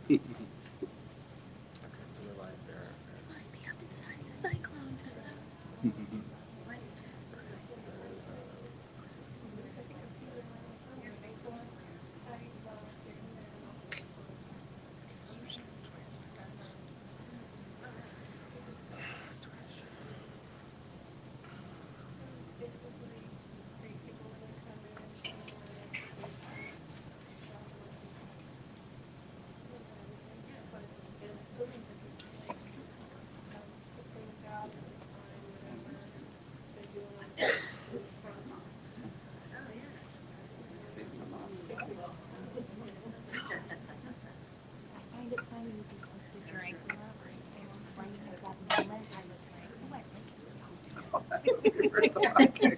Okay, so we're live there. It must be up inside the cyclone today. Why did you Face them off. I find it funny with these empty drinks. Right at that moment, I was like, oh, I like his We were talking.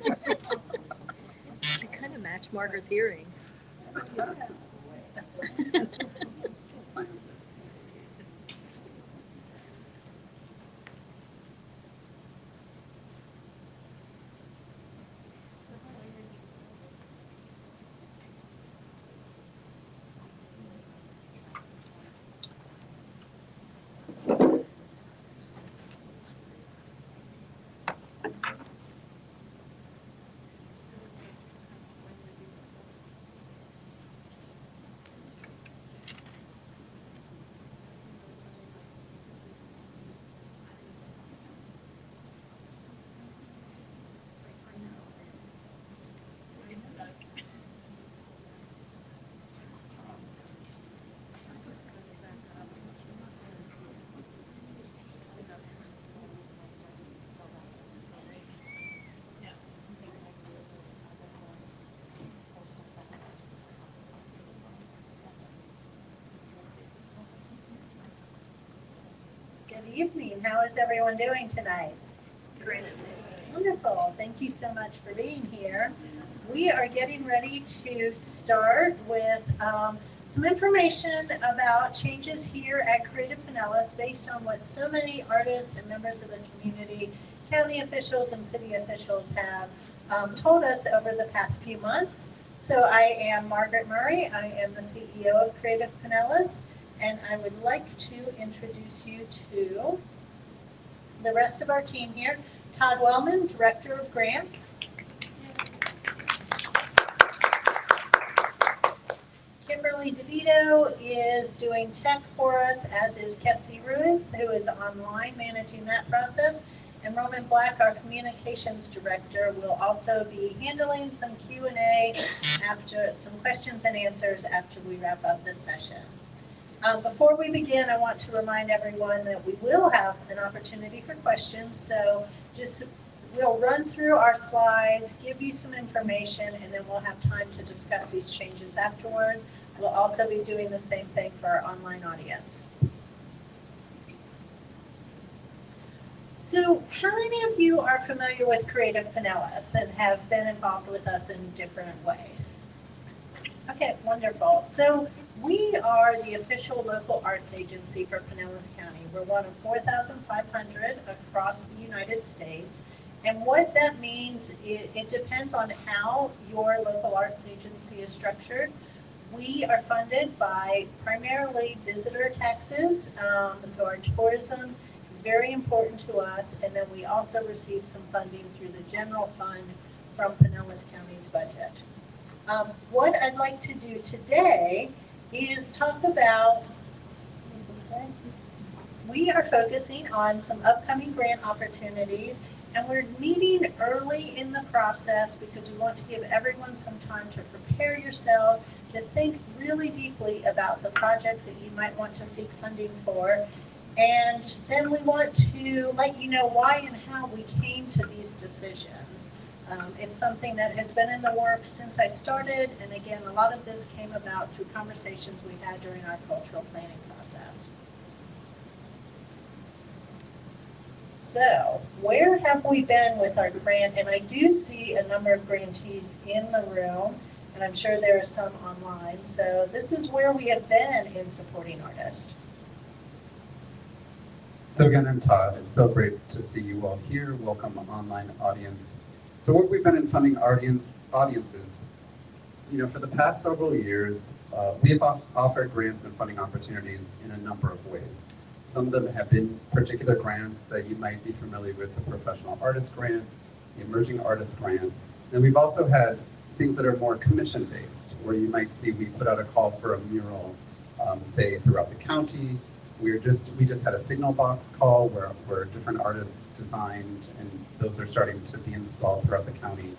socks. They kind of match Margaret's earrings. Good evening. How is everyone doing tonight? Great. Wonderful. Thank you so much for being here. We are getting ready to start with some information about changes here at Creative Pinellas based on what so many artists and members of the community, county officials, and city officials have told us over the past few months. So I am Margaret Murray. I am the CEO of Creative Pinellas, and I would like to introduce you to the rest of our team here. Todd Wellman, Director of Grants. Kimberly DeVito is doing tech for us, as is Ketsi Ruiz, who is online managing that process. And Roman Black, our communications director, will also be handling some Q&A after some questions and answers after we wrap up this session. Before we begin, I want to remind everyone that we will have an opportunity for questions. So we'll run through our slides, give you some information, and then we'll have time to discuss these changes afterwards. We'll also be doing the same thing for our online audience. So how many of you are familiar with Creative Pinellas and have been involved with us in different ways? Okay, wonderful. So we are the official local arts agency for Pinellas County. We're one of 4,500 across the United States. And what that means, it depends on how your local arts agency is structured. We are funded by primarily visitor taxes, so our tourism is very important to us. And then we also receive some funding through the general fund from Pinellas County's budget. What I'd like to do today is talk about, we are focusing on some upcoming grant opportunities, and we're meeting early in the process because we want to give everyone some time to prepare yourselves, to think really deeply about the projects that you might want to seek funding for. And then we want to let you know why and how we came to these decisions. It's something that has been in the works since I started, and again, a lot of this came about through conversations we had during our cultural planning process. So, where have we been with our grant? And I do see a number of grantees in the room, and I'm sure there are some online. So this is where we have been in supporting artists. So again, I'm Todd. It's so great to see you all here. Welcome, online audience. So where we've been in funding audiences, For the past several years, we have offered grants and funding opportunities in a number of ways. Some of them have been particular grants that you might be familiar with, the Professional Artist Grant, the Emerging Artist Grant. And we've also had things that are more commission-based, where you might see we put out a call for a mural, say throughout the county. We just had a signal box call where different artists designed, and those are starting to be installed throughout the county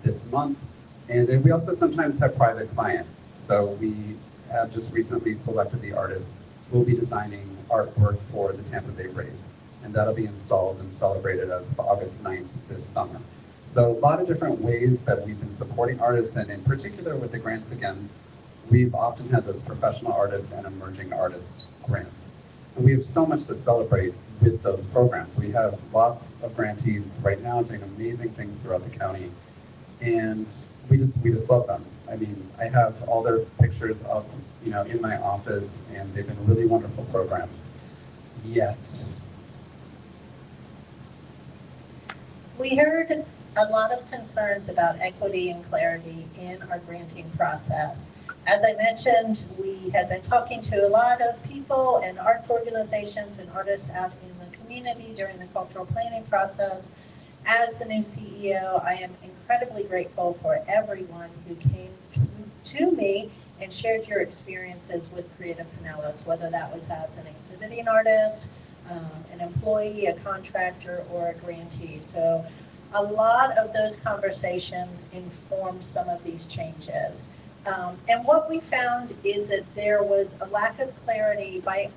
this month. And then we also sometimes have private client. So we have just recently selected the artist who will be designing artwork for the Tampa Bay Rays. And that'll be installed and celebrated as of August 9th this summer. So a lot of different ways that we've been supporting artists, and in particular with the grants again, we've often had those professional artists and emerging artist grants. And we have so much to celebrate with those programs. We have lots of grantees right now doing amazing things throughout the county. And we just love them. I mean, I have all their pictures up, in my office, and they've been really wonderful programs. Yet. We heard a lot of concerns about equity and clarity in our granting process. As I mentioned, we had been talking to a lot of people and arts organizations and artists out in the community during the cultural planning process. As the new CEO, I am incredibly grateful for everyone who came to me and shared your experiences with Creative Pinellas, whether that was as an exhibiting artist, an employee, a contractor, or a grantee. So a lot of those conversations informed some of these changes. And what we found is that there was a lack of clarity by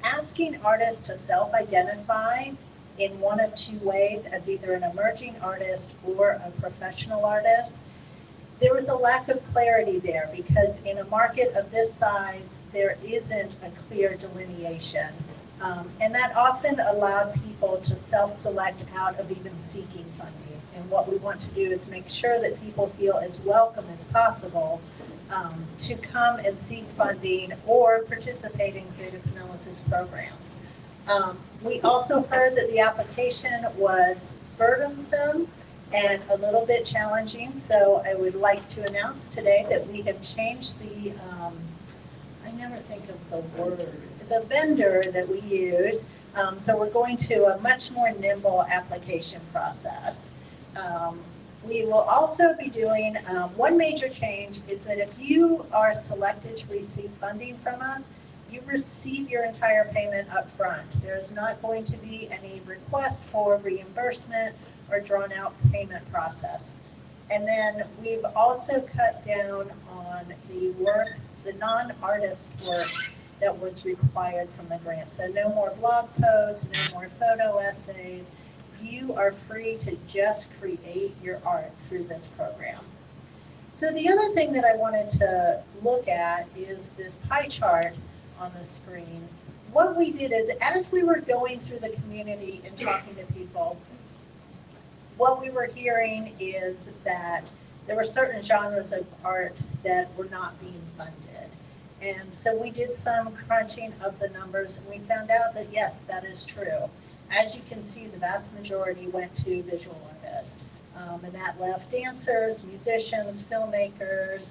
asking artists to self-identify in one of two ways, as either an emerging artist or a professional artist. There was a lack of clarity there because in a market of this size, there isn't a clear delineation. And that often allowed people to self-select out of even seeking funding. And what we want to do is make sure that people feel as welcome as possible to come and seek funding or participate in Creative Pinellas' programs. We also heard that the application was burdensome and a little bit challenging. So I would like to announce today that we have changed the, I never think of the word, the vendor that we use. So we're going to a much more nimble application process. We will also be doing one major change is that if you are selected to receive funding from us, you receive your entire payment up front. There's not going to be any request for reimbursement or drawn out payment process. And then we've also cut down on the work, the non-artist work that was required from the grant. So no more blog posts, no more photo essays. You are free to just create your art through this program. So the other thing that I wanted to look at is this pie chart on the screen. What we did is as we were going through the community and talking to people, what we were hearing is that there were certain genres of art that were not being funded. And so we did some crunching of the numbers and we found out that yes, that is true. As you can see, the vast majority went to visual artists. And that left dancers, musicians, filmmakers,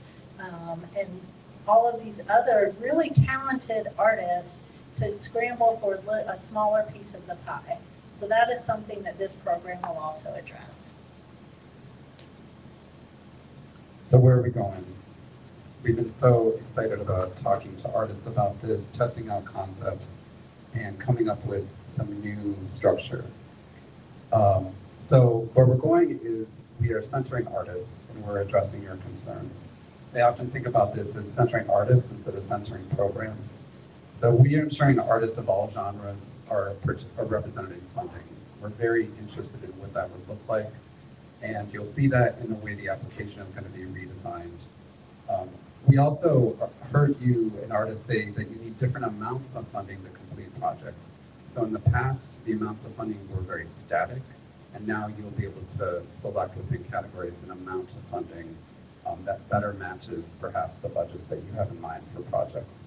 and all of these other really talented artists to scramble for a smaller piece of the pie. So that is something that this program will also address. So where are we going? We've been so excited about talking to artists about this, testing out concepts, and coming up with some new structure. So where we're going is we are centering artists and we're addressing your concerns. They often think about this as centering artists instead of centering programs. So we are ensuring artists of all genres are represented in funding. We're very interested in what that would look like. And you'll see that in the way the application is going to be redesigned. We also heard you, an artist, say that you need different amounts of funding to complete projects. So in the past, the amounts of funding were very static, and now you'll be able to select within categories an amount of funding that better matches perhaps the budgets that you have in mind for projects.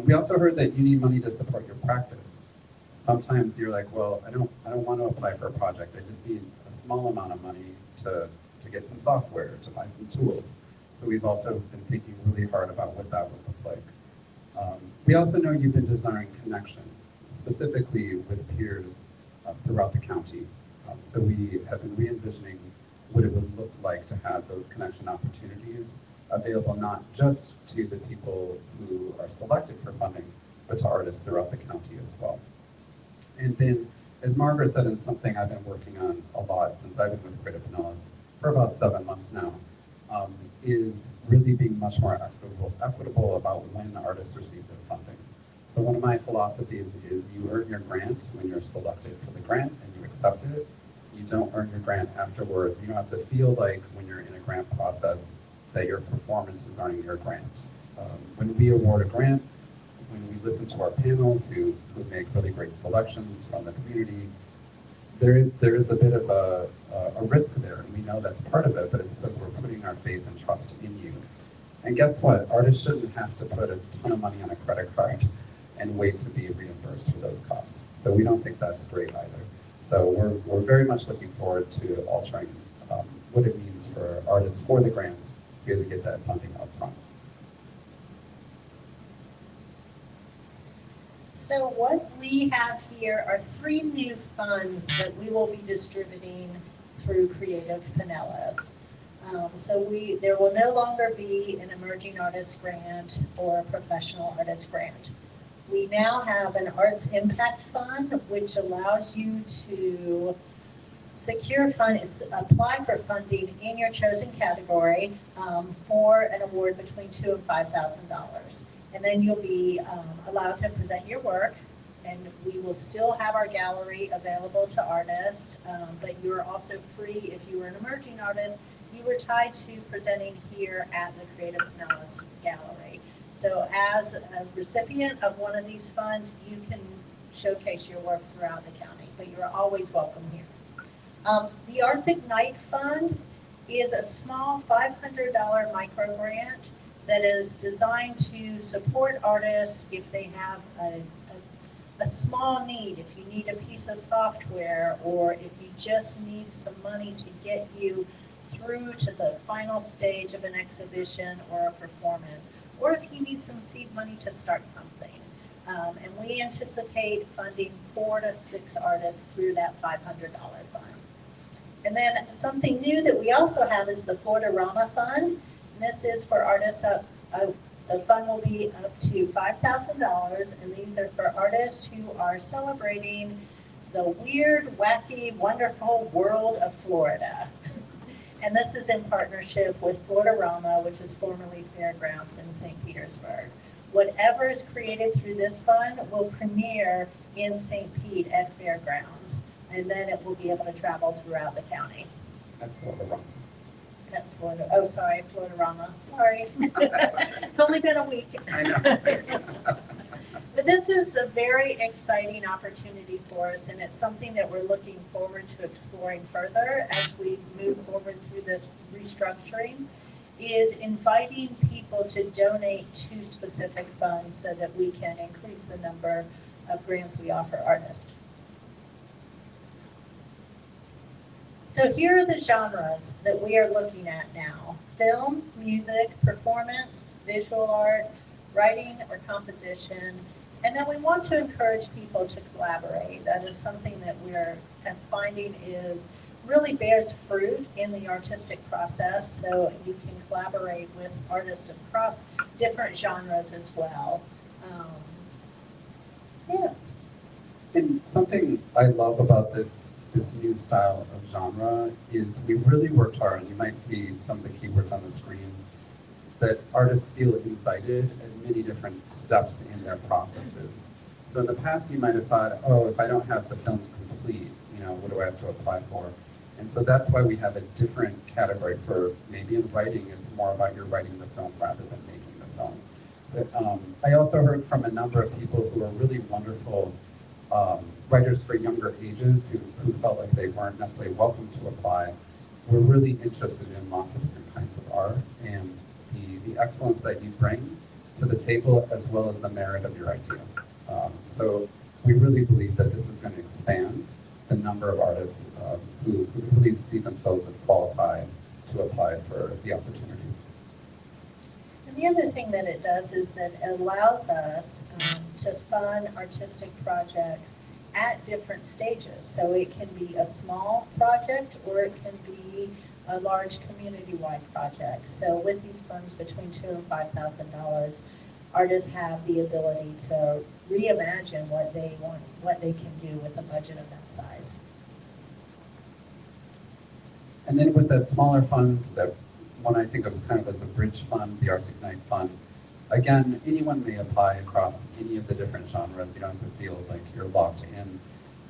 We also heard that you need money to support your practice. Sometimes you're like, well, I don't want to apply for a project. I just need a small amount of money to get some software, to buy some tools. So we've also been thinking really hard about what that would look like. We also know you've been desiring connection, specifically with peers throughout the county. So we have been re-envisioning what it would look like to have those connection opportunities available not just to the people who are selected for funding, but to artists throughout the county as well. And then, as Margaret said, and something I've been working on a lot since I've been with Creative Pinellas for about 7 months now, is really being much more equitable about when artists receive their funding. So one of my philosophies is you earn your grant when you're selected for the grant and you accept it. You don't earn your grant afterwards. You don't have to feel like when you're in a grant process that your performance is earning your grant. When we award a grant, when we listen to our panels who make really great selections from the community, there is a bit of a risk there, and we know that's part of it, but it's because we're putting our faith and trust in you. And guess what? Artists shouldn't have to put a ton of money on a credit card and wait to be reimbursed for those costs. So we don't think that's great either. So we're very much looking forward to altering what it means for artists for the grants to be able to get that funding up front. So what we have here are 3 new funds that we will be distributing through Creative Pinellas. So there will no longer be an emerging artist grant or a professional artist grant. We now have an Arts Impact Fund, which allows you to apply for funding in your chosen category for an award between $2,000 and $5,000. And then you'll be allowed to present your work, and we will still have our gallery available to artists, but you're also free if you were an emerging artist. You were tied to presenting here at the Creative Pinellas Gallery. So as a recipient of one of these funds, you can showcase your work throughout the county, but you're always welcome here. The Arts Ignite Fund is a small $500 micro grant that is designed to support artists if they have a small need, if you need a piece of software, or if you just need some money to get you through to the final stage of an exhibition or a performance, or if you need some seed money to start something. And we anticipate funding 4 to 6 artists through that $500 fund. And then something new that we also have is the Florida-Rama Fund. And this is for artists, the fund will be up to $5,000, and these are for artists who are celebrating the weird, wacky, wonderful world of Florida. And this is in partnership with Florida-Rama, which is formerly Fairgrounds in St. Petersburg. Whatever is created through this fund will premiere in St. Pete at Fairgrounds, and then it will be able to travel throughout the county. At Florida-Rama. At Florida, oh, sorry, Florida-Rama, sorry. It's only been a week. I know. But this is a very exciting opportunity for us, and it's something that we're looking forward to exploring further as we move forward through this restructuring, is inviting people to donate to specific funds so that we can increase the number of grants we offer artists. So here are the genres that we are looking at now: film, music, performance, visual art, writing or composition. And then we want to encourage people to collaborate. That is something that we're finding is really bears fruit in the artistic process. So you can collaborate with artists across different genres as well. Yeah. And something I love about this new style of genre is we really worked hard, and you might see some of the keywords on the screen, that artists feel invited at many different steps in their processes. So in the past, you might have thought, oh, if I don't have the film complete, what do I have to apply for? And so that's why we have a different category for maybe in writing, it's more about you're writing the film rather than making the film. So, I also heard from a number of people who are really wonderful writers for younger ages who felt like they weren't necessarily welcome to apply. We're really interested in lots of different kinds of art and the excellence that you bring to the table, as well as the merit of your idea. So we really believe that this is going to expand the number of artists who really see themselves as qualified to apply for the opportunities. And the other thing that it does is that it allows us to fund artistic projects at different stages. So it can be a small project or it can be a large community-wide project. So with these funds between $2,000 and $5,000, artists have the ability to reimagine what they want, what they can do with a budget of that size. And then with that smaller fund, that one I think of as kind of as a bridge fund, the Arts Ignite Fund, again, anyone may apply across any of the different genres. You don't have to feel like you're locked in.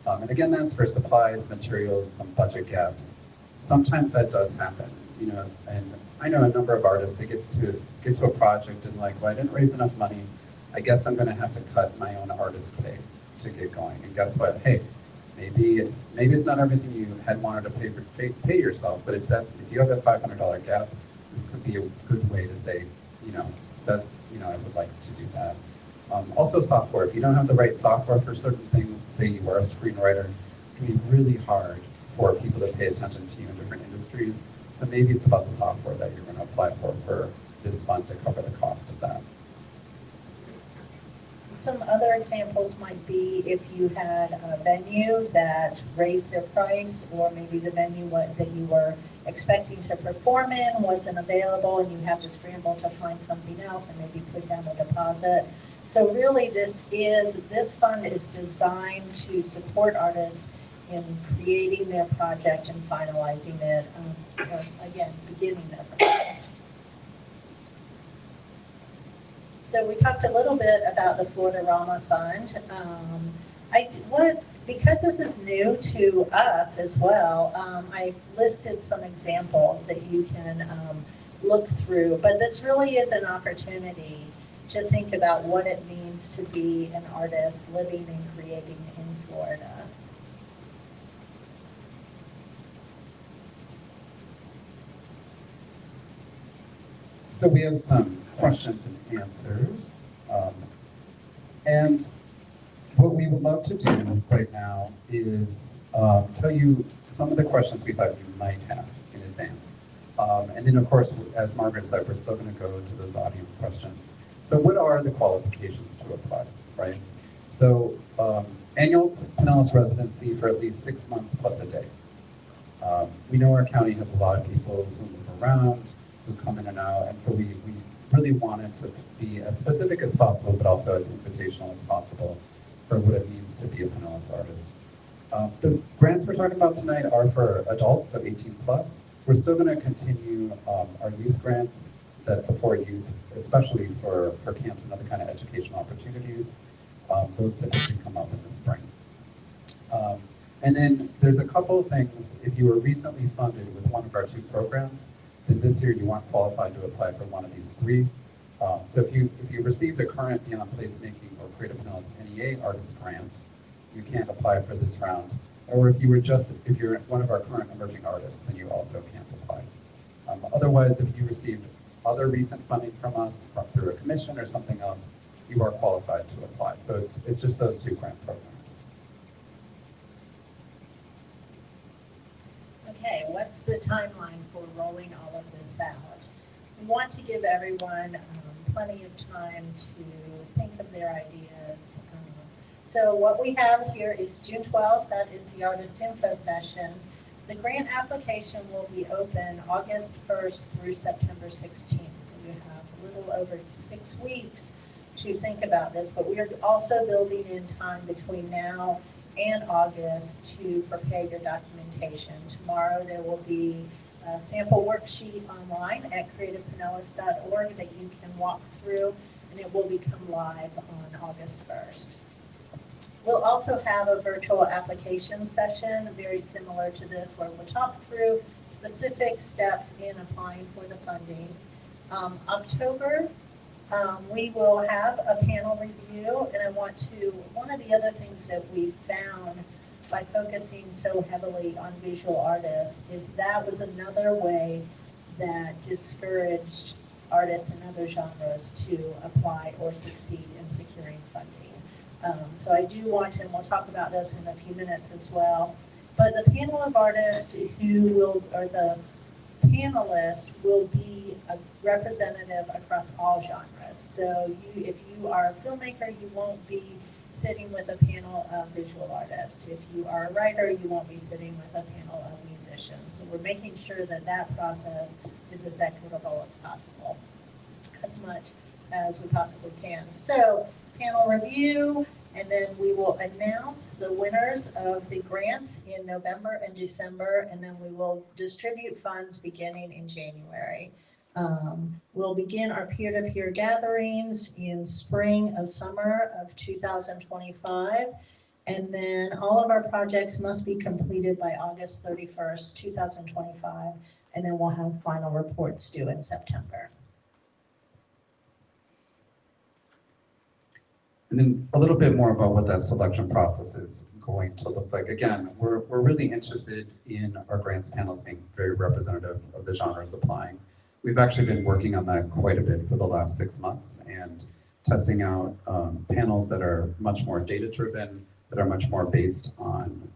And again, that's for supplies, materials, some budget gaps. Sometimes that does happen, you know, and I know a number of artists, they get to a project and like, well, I didn't raise enough money. I guess I'm gonna have to cut my own artist pay to get going. And guess what? Hey, maybe it's not everything you had wanted to pay yourself, but if you have that $500 gap, this could be a good way to say, you know, that, you know, I would like to do that. Also software, if you don't have the right software for certain things, say you are a screenwriter, it can be really hard for people to pay attention to you in different industries. So maybe it's about the software that you're going to apply for this fund to cover the cost of that. Some other examples might be if you had a venue that raised their price, or maybe the venue that you were expecting to perform in wasn't available and you have to scramble to find something else and maybe put down a deposit. So really this fund is designed to support artists in creating their project and finalizing it, or again, beginning their project. So we talked a little bit about the Florida Rama Fund. Because this is new to us as well, I listed some examples that you can look through, but this really is an opportunity to think about what it means to be an artist living and creating in Florida. So we have some questions and answers. And what we would love to do right now is tell you some of the questions we thought you might have in advance. And then of course, as Margaret said, we're still gonna go to those audience questions. So what are the qualifications to apply, right? So annual Pinellas residency for at least 6 months plus a day. We know our county has a lot of people who move around, who come in and out, and so we really wanted to be as specific as possible, but also as invitational as possible for what it means to be a Pinellas artist. The grants we're talking about tonight are for adults, so 18 plus. We're still going to continue our youth grants that support youth, especially for camps and other kind of educational opportunities. Those typically come up in the spring. And then there's a couple of things. If you were recently funded with one of our 2 programs, then this year you aren't qualified to apply for one of these 3. So if you received a current Beyond Placemaking or Creative Pinellas NEA artist grant, you can't apply for this round. Or if you're one of our current emerging artists, then you also can't apply. Otherwise, if you received other recent funding from us through a commission or something else, you are qualified to apply. So it's just those 2 grant programs. Okay, what's the timeline for rolling all of this out? We want to give everyone plenty of time to think of their ideas. So what we have here is June 12th, that is the artist info session. The grant application will be open August 1st through September 16th. So you have a little over 6 weeks to think about this, but we are also building in time between now and August to prepare your documentation. Tomorrow there will be a sample worksheet online at creativepinellas.org that you can walk through, and it will become live on August 1st. We'll also have a virtual application session very similar to this, where we'll talk through specific steps in applying for the funding. October, we will have a panel review, and one of the other things that we found by focusing so heavily on visual artists is that was another way that discouraged artists in other genres to apply or succeed in securing funding. So I do want to, and we'll talk about this in a few minutes as well, but the panel of artists the panelist will be a representative across all genres. So if you are a filmmaker, you won't be sitting with a panel of visual artists. If you are a writer, you won't be sitting with a panel of musicians. So we're making sure that that process is as equitable as possible, as much as we possibly can. So panel review, and then we will announce the winners of the grants in November and December, and then we will distribute funds beginning in January. We'll begin our peer-to-peer gatherings in spring of summer of 2025. And then all of our projects must be completed by August 31st, 2025. And then we'll have final reports due in September. And then a little bit more about what that selection process is going to look like. Again, we're really interested in our grants panels being very representative of the genres applying. We've actually been working on that quite a bit for the last 6 months and testing out panels that are much more data-driven, that are much more based on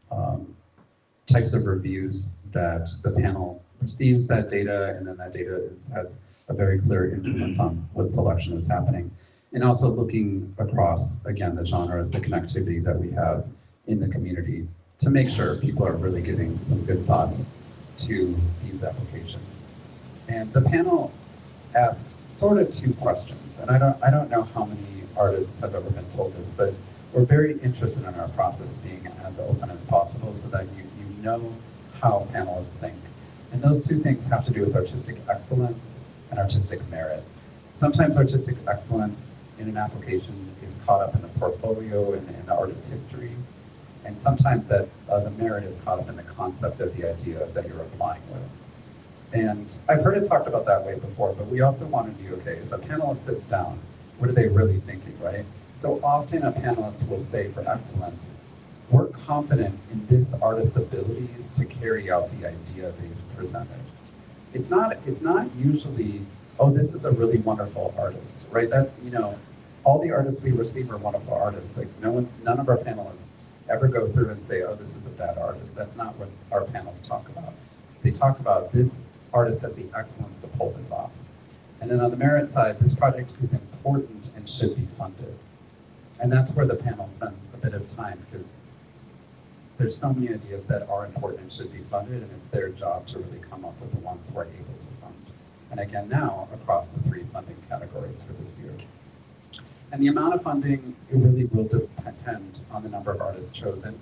types of reviews that the panel receives that data, and then that data has a very clear influence on what selection is happening. And also looking across, again, the genres, the connectivity that we have in the community to make sure people are really giving some good thoughts to these applications. And the panel asks sort of 2 questions, and I don't know how many artists have ever been told this, but we're very interested in our process being as open as possible so that you know how panelists think. And those 2 things have to do with artistic excellence and artistic merit. Sometimes artistic excellence in an application is caught up in the portfolio and in the artist's history, and sometimes that the merit is caught up in the concept of the idea that you're applying with. And I've heard it talked about that way before, but we also want to be okay, if a panelist sits down, what are they really thinking, right? So often a panelist will say for excellence, we're confident in this artist's abilities to carry out the idea they've presented. It's not usually, oh, this is a really wonderful artist, right? That, all the artists we receive are wonderful artists. Like none of our panelists ever go through and say, oh, this is a bad artist. That's not what our panels talk about. They talk about this artist has the excellence to pull this off. And then on the merit side, this project is important and should be funded. And that's where the panel spends a bit of time, because there's so many ideas that are important and should be funded, and it's their job to really come up with the ones we're able to fund. And again, now across the 3 funding categories for this year. And the amount of funding, it really will depend on the number of artists chosen.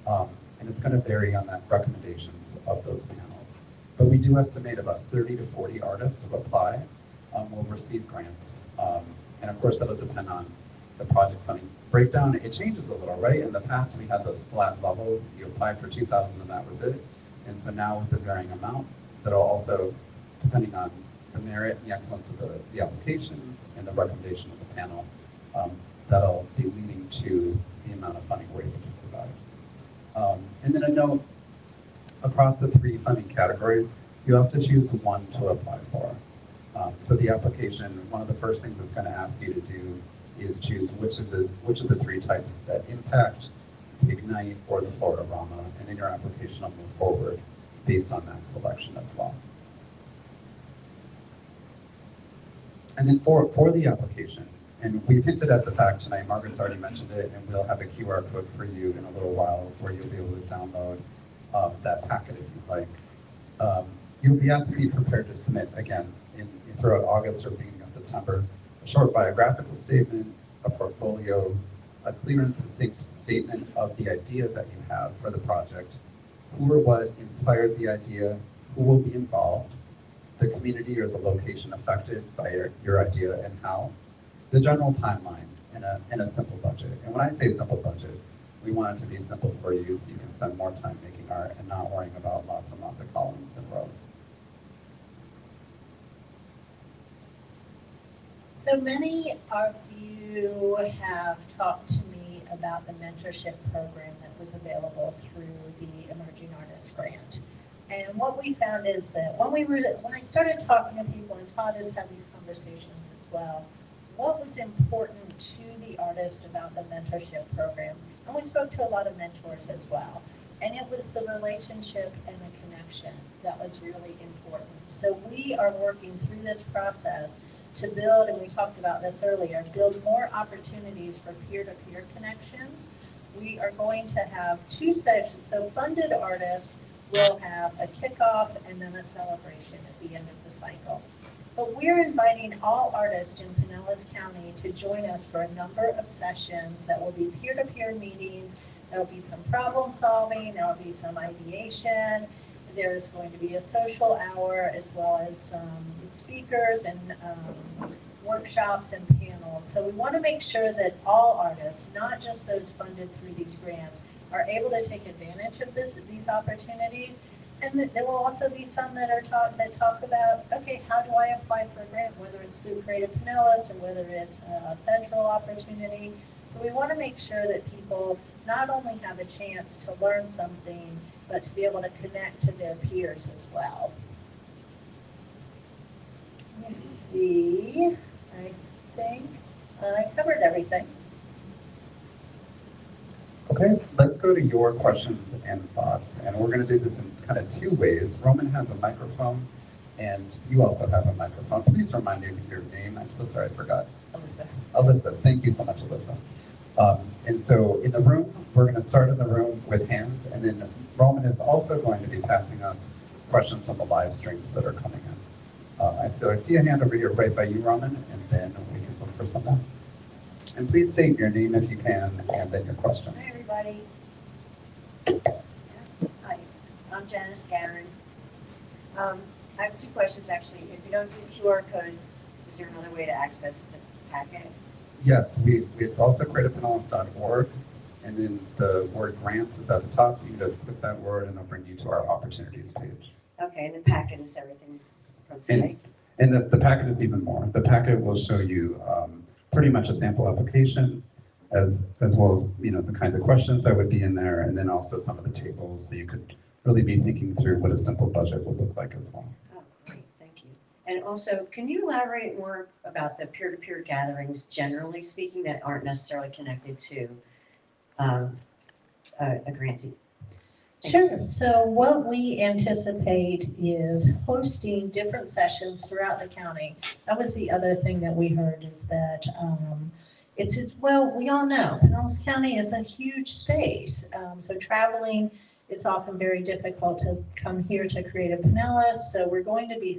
And it's going to vary on the recommendations of those panels. But we do estimate about 30 to 40 artists who apply will receive grants. And of course, that'll depend on the project funding breakdown. It changes a little, right? In the past, we had those flat levels. You applied for 2,000 and that was it. And so now with the varying amount, that'll also, depending on the merit and the excellence of the applications and the recommendation of the panel, that'll be leading to the amount of funding we're able to provide. And then a note, across the 3 funding categories, you have to choose one to apply for. So the application, one of the first things it's going to ask you to do is choose which of the 3 types that impact, Ignite, or the Florida-Rama, and then your application will move forward based on that selection as well. And then for the application, and we've hinted at the fact tonight, Margaret's already mentioned it, and we'll have a QR code for you in a little while where you'll be able to download that packet if you'd like. You have to be prepared to submit, again, throughout August or beginning of September, a short biographical statement, a portfolio, a clear and succinct statement of the idea that you have for the project, who or what inspired the idea, who will be involved, the community or the location affected by your idea and how, the general timeline, and a simple budget. And when I say simple budget, we want it to be simple for you so you can spend more time making art and not worrying about lots and lots of columns and rows. So many of you have talked to me about the mentorship program that was available through the Emerging Artists Grant. And what we found is that when I started talking to people, and Todd has had these conversations as well, what was important to the artist about the mentorship program, and we spoke to a lot of mentors as well, and it was the relationship and the connection. That was really important. So we are working through this process to build, and we talked about this earlier, build more opportunities for peer-to-peer connections. We are going to have 2 sessions. So funded artists will have a kickoff and then a celebration at the end of the cycle. But we're inviting all artists in Pinellas County to join us for a number of sessions that will be peer-to-pear meetings. There will be some problem solving, there will be some ideation. There's going to be a social hour as well as some speakers and workshops and panels. So we want to make sure that all artists, not just those funded through these grants, are able to take advantage of these opportunities. And there will also be some that talk about, okay, how do I apply for a grant, whether it's through Creative Pinellas or whether it's a federal opportunity. So we want to make sure that people not only have a chance to learn something, but to be able to connect to their peers as well. Let me see, I think I covered everything. Okay, let's go to your questions and thoughts, and we're going to do this in kind of 2 ways. Roman has a microphone, and you also have a microphone. Please remind me of your name. I'm so sorry, I forgot. Alyssa. Alyssa, thank you so much, Alyssa. And so in the room, we're going to start in the room with hands, and then Roman is also going to be passing us questions on the live streams that are coming in. So I see a hand over here right by you, Roman, and then we can look for someone. And please state your name if you can, and then your question. Hi, everybody. Hi, I'm Janice Garin. I have 2 questions, actually. If you don't do QR codes, is there another way to access the packet? Yes, it's also creativepinellas.org, and then the word grants is at the top. You can just click that word and it'll bring you to our opportunities page. Okay, and the packet is everything from today? And the packet is even more. The packet will show you pretty much a sample application as well as, you know, the kinds of questions that would be in there, and then also some of the tables, so you could really be thinking through what a simple budget would look like as well. Oh, great, thank you. And also, can you elaborate more about the peer-to-peer gatherings, generally speaking, that aren't necessarily connected to a grantee? Sure. So what we anticipate is hosting different sessions throughout the county. That was the other thing that we heard, is that well, we all know Pinellas County is a huge space. So traveling, it's often very difficult to come here to Creative Pinellas. So we're going to be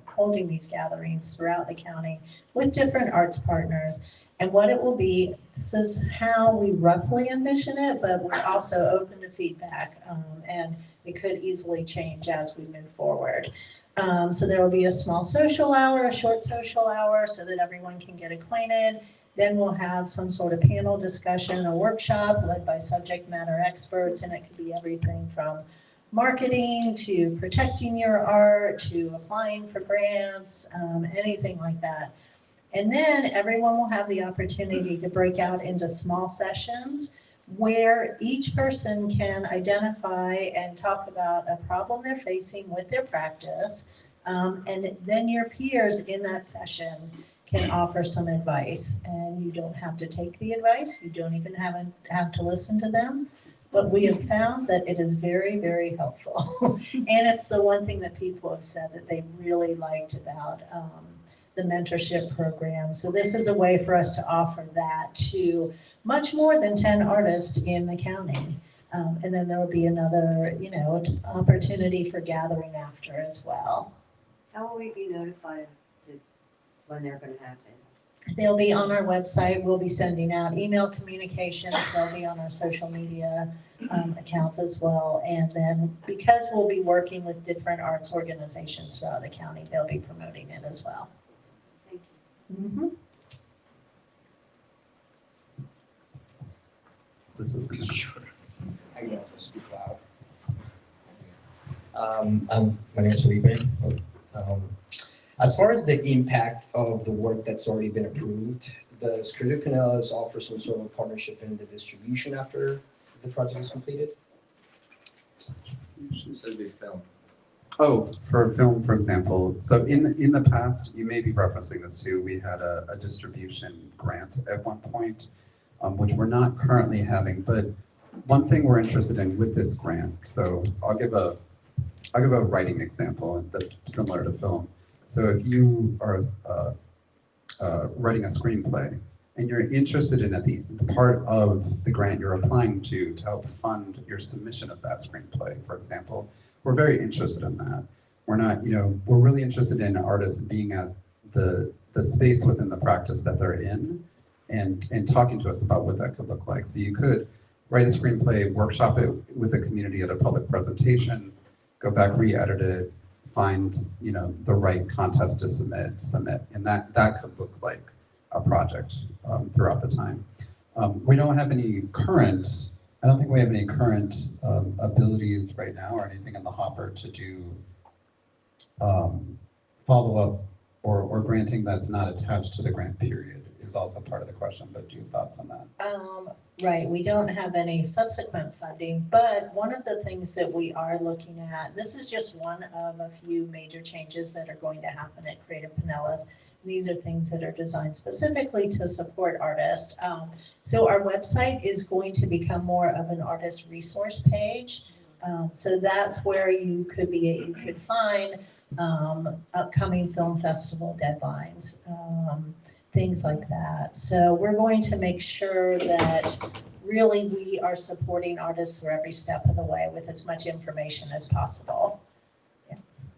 holding these gatherings throughout the county with different arts partners. And what it will be, this is how we roughly envision it, but we're also open to feedback, and it could easily change as we move forward. So there will be a small social hour, a short social hour, so that everyone can get acquainted. Then we'll have some sort of panel discussion, a workshop led by subject matter experts, and it could be everything from marketing to protecting your art to applying for grants, anything like that. And then everyone will have the opportunity to break out into small sessions where each person can identify and talk about a problem they're facing with their practice. And then your peers in that session can offer some advice, and you don't have to take the advice. You don't even have to listen to them. But we have found that it is very, very helpful. And it's the one thing that people have said that they really liked about the mentorship program. So this is a way for us to offer that to much more than 10 artists in the county. And then there will be another, opportunity for gathering after as well. How will we be notified when they're going to happen? They'll be on our website. We'll be sending out email communications. They'll be on our social media accounts as well. And then because we'll be working with different arts organizations throughout the county, they'll be promoting it as well. Thank you. Mm-hmm. This is I can also speak loud. My name is Felipe. As far as the impact of the work that's already been approved, does Creative Pinellas offer some sort of partnership in the distribution after the project is completed? So it'd be film. Oh, for film, for example. So in the past, you may be referencing this too, we had a distribution grant at one point, which we're not currently having. But one thing we're interested in with this grant, so I'll give a I'll give a writing example that's similar to film. So if you are writing a screenplay and you're interested in the part of the grant you're applying to help fund your submission of that screenplay, for example, we're very interested in that. We're not, we're really interested in artists being at the space within the practice that they're in and talking to us about what that could look like. So you could write a screenplay, workshop it with the community at a public presentation, go back, re-edit it, find the right contest to submit, and that could look like a project throughout the time. We don't have any current, I don't think we have any current abilities right now or anything in the hopper to do follow-up or granting that's not attached to the grant period is also part of the question, but do you have thoughts on that? Right, we don't have any subsequent funding, but one of the things that we are looking at, this is just one of a few major changes that are going to happen at Creative Pinellas. These are things that are designed specifically to support artists. So our website is going to become more of an artist resource page. So that's where you could find upcoming film festival deadlines, things like that. So we're going to make sure that really we are supporting artists through every step of the way with as much information as possible.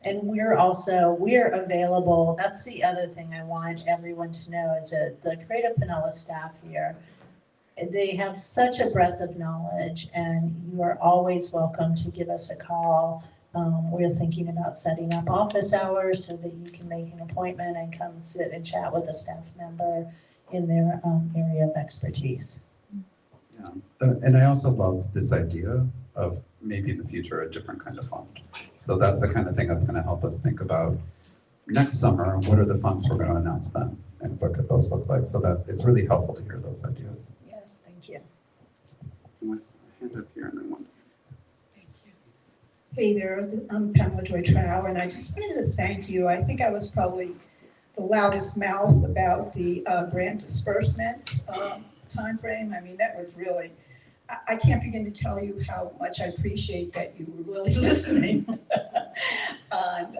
And we're available. That's the other thing I want everyone to know is that the Creative Pinellas staff here, they have such a breadth of knowledge, and you are always welcome to give us a call. We're thinking about setting up office hours so that you can make an appointment and come sit and chat with a staff member in their area of expertise. Yeah, and I also love this idea of maybe in the future a different kind of fund. So that's the kind of thing that's going to help us think about next summer, what are the funds we're going to announce then, and what could those look like? So that it's really helpful to hear those ideas. Yes, thank you. My hand up here and then one. Hey there, I'm Pamela Joy Trow, and I just wanted to thank you. I think I was probably the loudest mouth about the grant disbursement timeframe. I mean, that was really, I can't begin to tell you how much I appreciate that you were really listening. And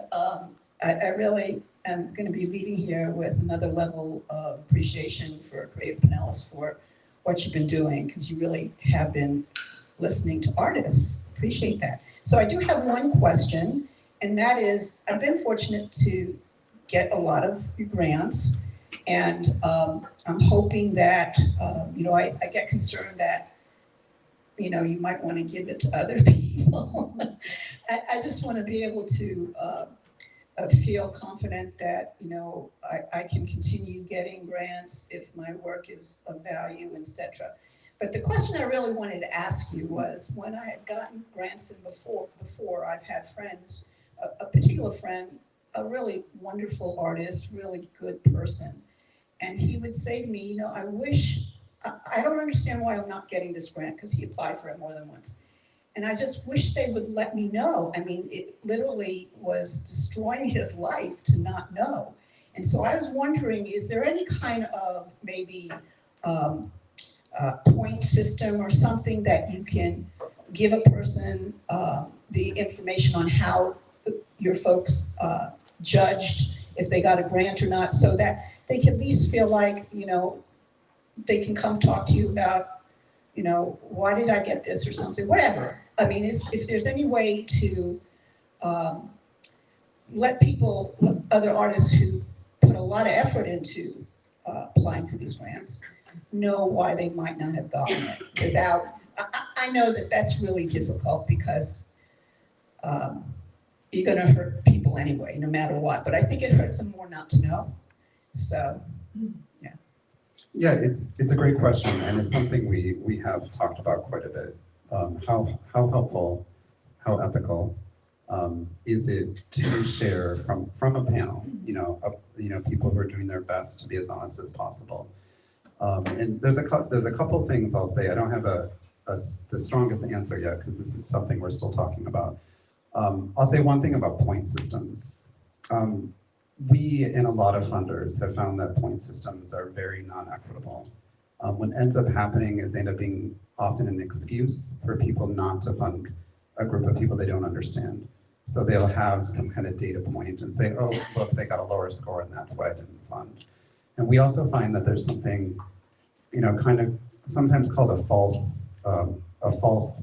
I really am going to be leaving here with another level of appreciation for Creative Pinellas for what you've been doing, because you really have been listening to artists. Appreciate that. So I do have one question, and that is, I've been fortunate to get a lot of grants, and I'm hoping that, I get concerned that, you might want to give it to other people. I just want to be able to feel confident that, I can continue getting grants if my work is of value, etc. But the question I really wanted to ask you was, when I had gotten grants in before I've had friends, a particular friend, a really wonderful artist, really good person, and he would say to me, I don't understand why I'm not getting this grant, because he applied for it more than once. And I just wish they would let me know. I mean, it literally was destroying his life to not know. And so I was wondering, is there any kind of maybe point system or something that you can give a person the information on how your folks judged if they got a grant or not, so that they can at least feel like, they can come talk to you about, why did I get this or something, whatever. I mean, if there's any way to let people, other artists who put a lot of effort into applying for these grants, know why they might not have gotten it without, I know that that's really difficult, because you're going to hurt people anyway, no matter what, but I think it hurts them more not to know. So, yeah. Yeah, it's a great question, and it's something we have talked about quite a bit. How helpful, how ethical is it to share from a panel, people who are doing their best to be as honest as possible. And there's a couple things I'll say. I don't have the strongest answer yet, because this is something we're still talking about. I'll say one thing about point systems. We and a lot of funders have found that point systems are very non-equitable. What ends up happening is they end up being often an excuse for people not to fund a group of people they don't understand. So they'll have some kind of data point and say, oh, look, they got a lower score and that's why I didn't fund. And we also find that there's something, kind of sometimes called a false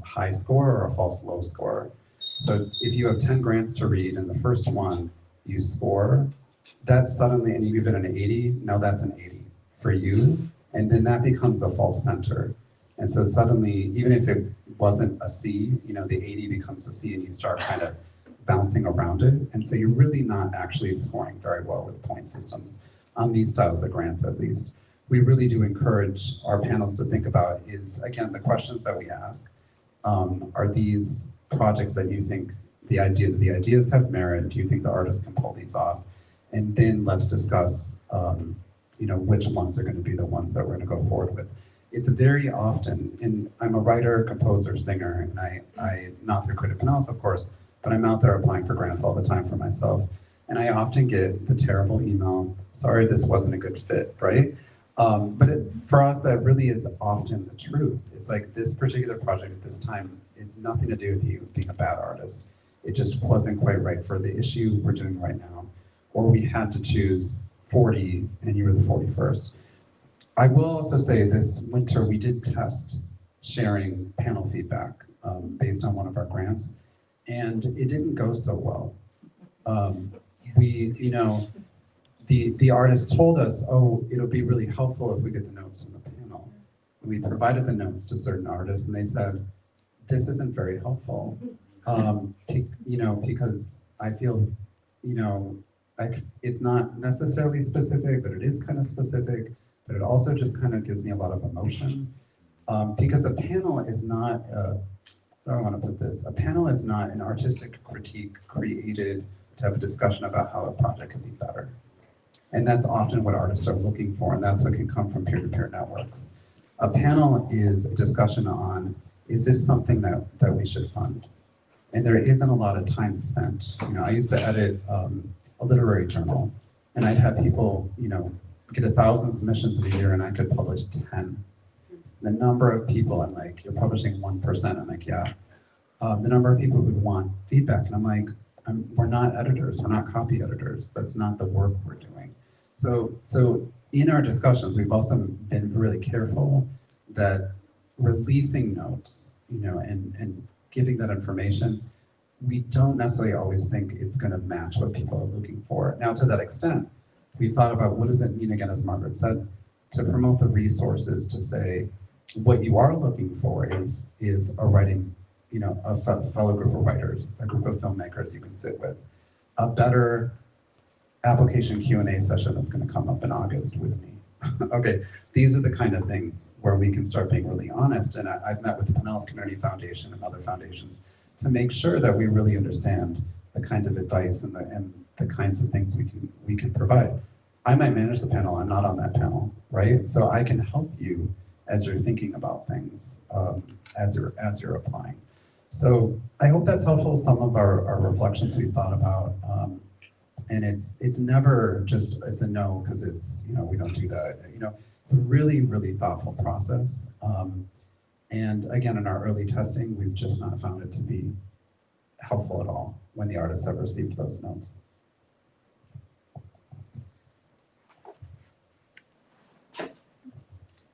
high score or a false low score. So if you have 10 grants to read and the first one you score, that's suddenly, and you give it an 80, now that's an 80 for you. And then that becomes a false center. And so suddenly, even if it wasn't a C, the 80 becomes a C and you start kind of bouncing around it. And so you're really not actually scoring very well with point systems on these styles of grants, at least. We really do encourage our panels to think about is, again, the questions that we ask. Are these projects that you think the ideas have merit? Do you think the artists can pull these off? And then let's discuss, which ones are going to be the ones that we're going to go forward with. It's very often, and I'm a writer, composer, singer, and I not through Creative Pinellas, of course, but I'm out there applying for grants all the time for myself. And I often get the terrible email, sorry, this wasn't a good fit, right? But for us, that really is often the truth. It's like this particular project at this time is nothing to do with you being a bad artist. It just wasn't quite right for the issue we're doing right now. Or we had to choose 40 and you were the 41st. I will also say this winter we did test sharing panel feedback based on one of our grants, and it didn't go so well. The artist told us, oh, it'll be really helpful if we get the notes from the panel. And we provided the notes to certain artists and they said, this isn't very helpful. Because I feel, like it's not necessarily specific, but it is kind of specific, but it also just kind of gives me a lot of emotion. Because a panel is not, how do I want to put this? A panel is not an artistic critique created to have a discussion about how a project could be better. And that's often what artists are looking for, and that's what can come from peer-to-peer networks. A panel is a discussion on, is this something that we should fund? And there isn't a lot of time spent. I used to edit a literary journal, and I'd have people, get 1,000 submissions in a year, and I could publish 10. The number of people, I'm like, you're publishing 1%. I'm like, yeah. The number of people who want feedback, and I'm like, we're not editors, we're not copy editors. That's not the work we're doing. So in our discussions, we've also been really careful that releasing notes, and giving that information, we don't necessarily always think it's going to match what people are looking for. Now, to that extent, we thought about what does it mean, again, as Margaret said, to promote the resources, to say what you are looking for is a writing, a fellow group of writers, a group of filmmakers you can sit with, a better application Q&A session that's going to come up in August with me. Okay, these are the kind of things where we can start being really honest. And I've met with the Pinellas Community Foundation and other foundations to make sure that we really understand the kinds of advice and the kinds of things we can provide. I might manage the panel, I'm not on that panel, right? So I can help you as you're thinking about things, as you're applying. So I hope that's helpful. Some of our reflections we've thought about. And it's never just, it's a no, because it's, we don't do that. It's a really, really thoughtful process. And again, in our early testing, we've just not found it to be helpful at all when the artists have received those notes.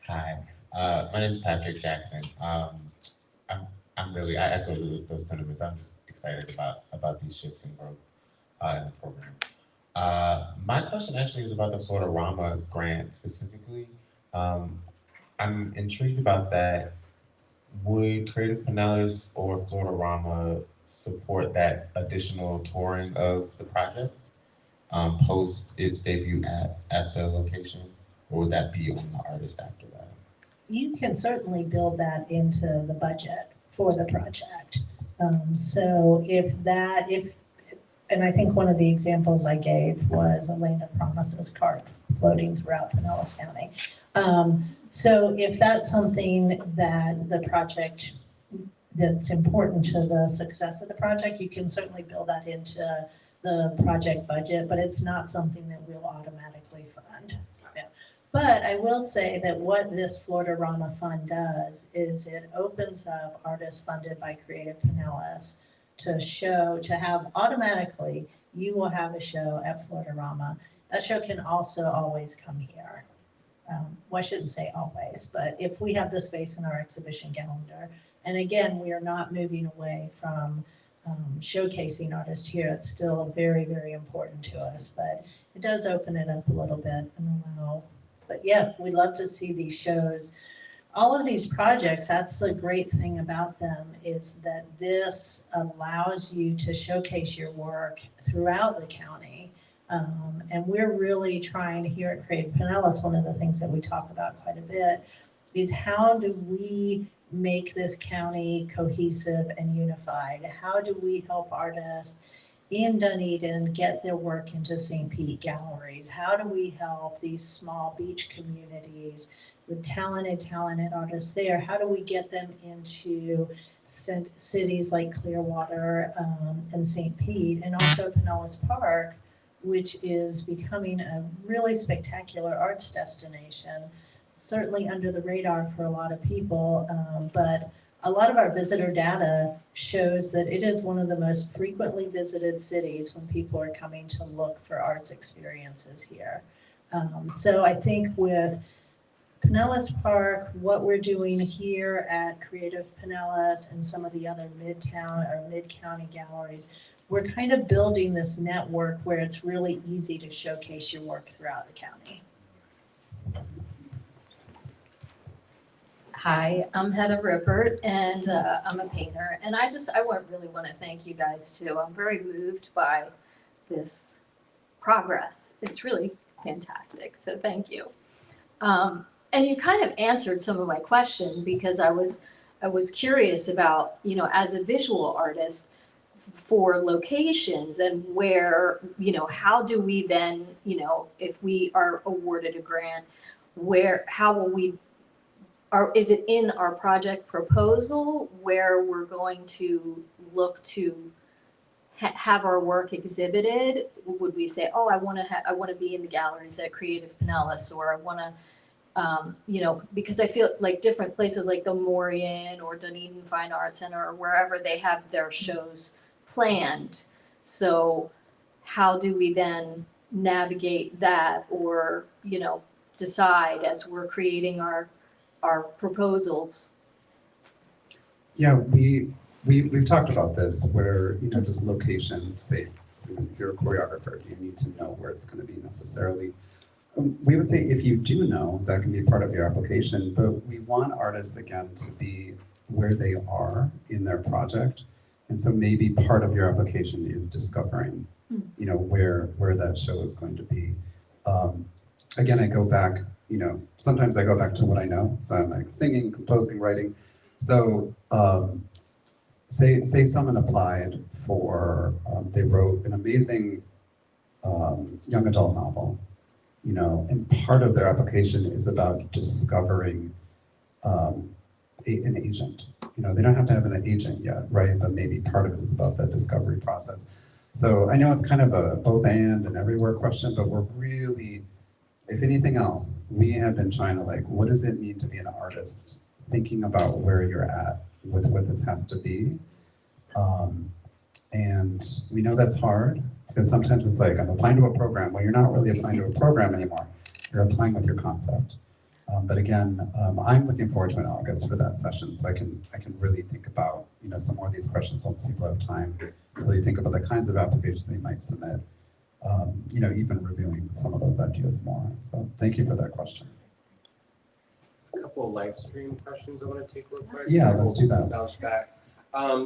Hi, my name is Patrick Jackson. I echo those sentiments. I'm just excited about these shifts in growth in the program. My question actually is about the Florida-Rama grant specifically. I'm intrigued about that. Would Creative Pinellas or Florida-Rama support that additional touring of the project post its debut at the location, or would that be on the artist after that? You can certainly build that into the budget for the project. So and I think one of the examples I gave was Elena Promises cart floating throughout Pinellas County. So if that's something that the project, that's important to the success of the project, you can certainly build that into the project budget, but it's not something that we'll automatically fund. Yeah. But I will say that what this Florida-Rama Fund does is it opens up artists funded by Creative Pinellas to show, to have automatically, you will have a show at Florida-Rama. That show can also always come here. Well, I shouldn't say always, but if we have the space in our exhibition calendar, and again, we are not moving away from showcasing artists here. It's still very, very important to us, but it does open it up a little bit and allow. But yeah, we'd love to see these shows. All of these projects, that's the great thing about them, is that this allows you to showcase your work throughout the county. And we're really trying here at Creative Pinellas, one of the things that we talk about quite a bit is how do we make this county cohesive and unified? How do we help artists in Dunedin get their work into St. Pete galleries? How do we help these small beach communities with talented artists there? How do we get them into cities like Clearwater and St. Pete, and also Pinellas Park, which is becoming a really spectacular arts destination, certainly under the radar for a lot of people, but a lot of our visitor data shows that it is one of the most frequently visited cities when people are coming to look for arts experiences here. So I think with Pinellas Park, what we're doing here at Creative Pinellas and some of the other midtown or mid-county galleries, we're kind of building this network where it's really easy to showcase your work throughout the county. Hi, I'm Heather Rippert, and I'm a painter. And I really want to thank you guys too. I'm very moved by this progress. It's really fantastic. So thank you. And you kind of answered some of my question, because I was curious about, you know, as a visual artist, for locations and where, you know, how do we then, you know, if we are awarded a grant, how will we, is it in our project proposal where we're going to look to have our work exhibited? Would we say, oh, I want to be in the galleries at Creative Pinellas, or I want to, you know, because I feel like different places like the Morian or Dunedin Fine Arts Center or wherever, they have their shows planned. So how do we then navigate that, or, you know, decide as we're creating our proposals? Yeah, we've talked about this where, you know, just location, say, if you're a choreographer, do you need to know where it's going to be necessarily? We would say if you do know, that can be part of your application, but we want artists, again, to be where they are in their project. And so maybe part of your application is discovering, you know, where that show is going to be. Again, I go back, you know, sometimes I go back to what I know. So I'm like singing, composing, writing. So say someone applied for, they wrote an amazing young adult novel, you know, and part of their application is about discovering an agent. You know, they don't have to have an agent yet, right? But maybe part of it is about that discovery process. So I know it's kind of a both and everywhere question, but we're really, if anything else, we have been trying to, like, what does it mean to be an artist? Thinking about where you're at with what this has to be. And we know that's hard, because sometimes it's like, I'm applying to a program. Well, you're not really applying to a program anymore. You're applying with your concept. But again, I'm looking forward to in August for that session, so I can really think about, you know, some more of these questions once people have time to really think about the kinds of applications they might submit. You know, even reviewing some of those ideas more. So thank you for that question. A couple of live stream questions I want to take real quick. Yeah, let's do that. Bounce back.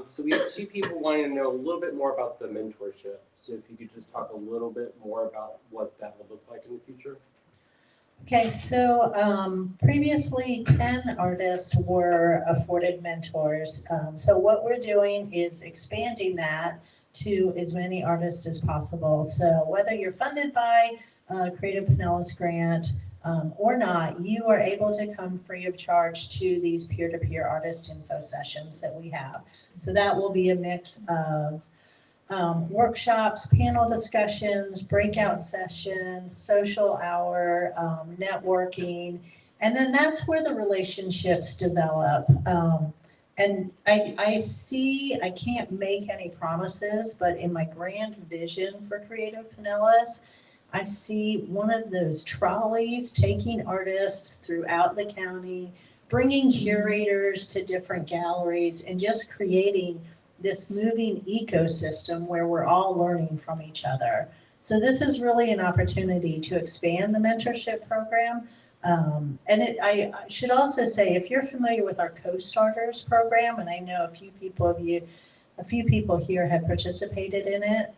So we have two people wanting to know a little bit more about the mentorship. So if you could just talk a little bit more about what that will look like in the future. Okay, so previously 10 artists were afforded mentors. So what we're doing is expanding that to as many artists as possible. So whether you're funded by Creative Pinellas grant or not, you are able to come free of charge to these peer-to-peer artist info sessions that we have. So that will be a mix of workshops, panel discussions, breakout sessions, social hour, networking, and then that's where the relationships develop. And I see, I can't make any promises, but in my grand vision for Creative Pinellas, I see one of those trolleys taking artists throughout the county, bringing curators to different galleries, and just creating this moving ecosystem where we're all learning from each other. So this is really an opportunity to expand the mentorship program. I should also say, if you're familiar with our Co-Starters program, and I know a few people here have participated in it,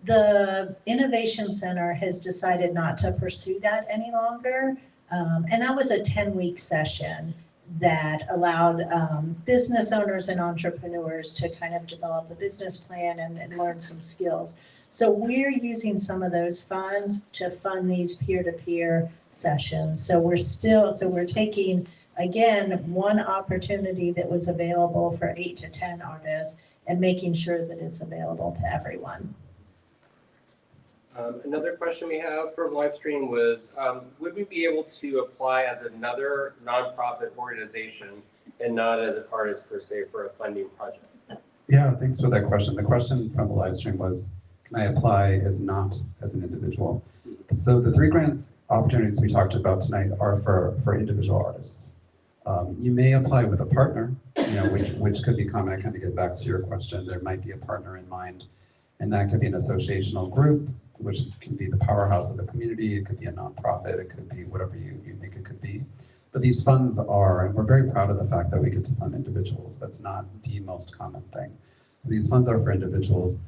the Innovation Center has decided not to pursue that any longer. And that was a 10-week session that allowed business owners and entrepreneurs to kind of develop a business plan and learn some skills. So we're using some of those funds to fund these peer-to-peer sessions. So we're taking, again, one opportunity that was available for 8 to 10 artists and making sure that it's available to everyone. Another question we have from live stream was, would we be able to apply as another nonprofit organization and not as an artist per se for a funding project? Yeah, thanks for that question. The question from the live stream was, can I apply as not as an individual? So the 3 grants opportunities we talked about tonight are for individual artists. You may apply with a partner, which could be common. I kind of get back to your question. There might be a partner in mind, and that could be an associational group, which can be the powerhouse of the community. It could be a nonprofit. It could be whatever you think it could be. But these funds are, and we're very proud of the fact that we get to fund individuals. That's not the most common thing. So these funds are for individuals.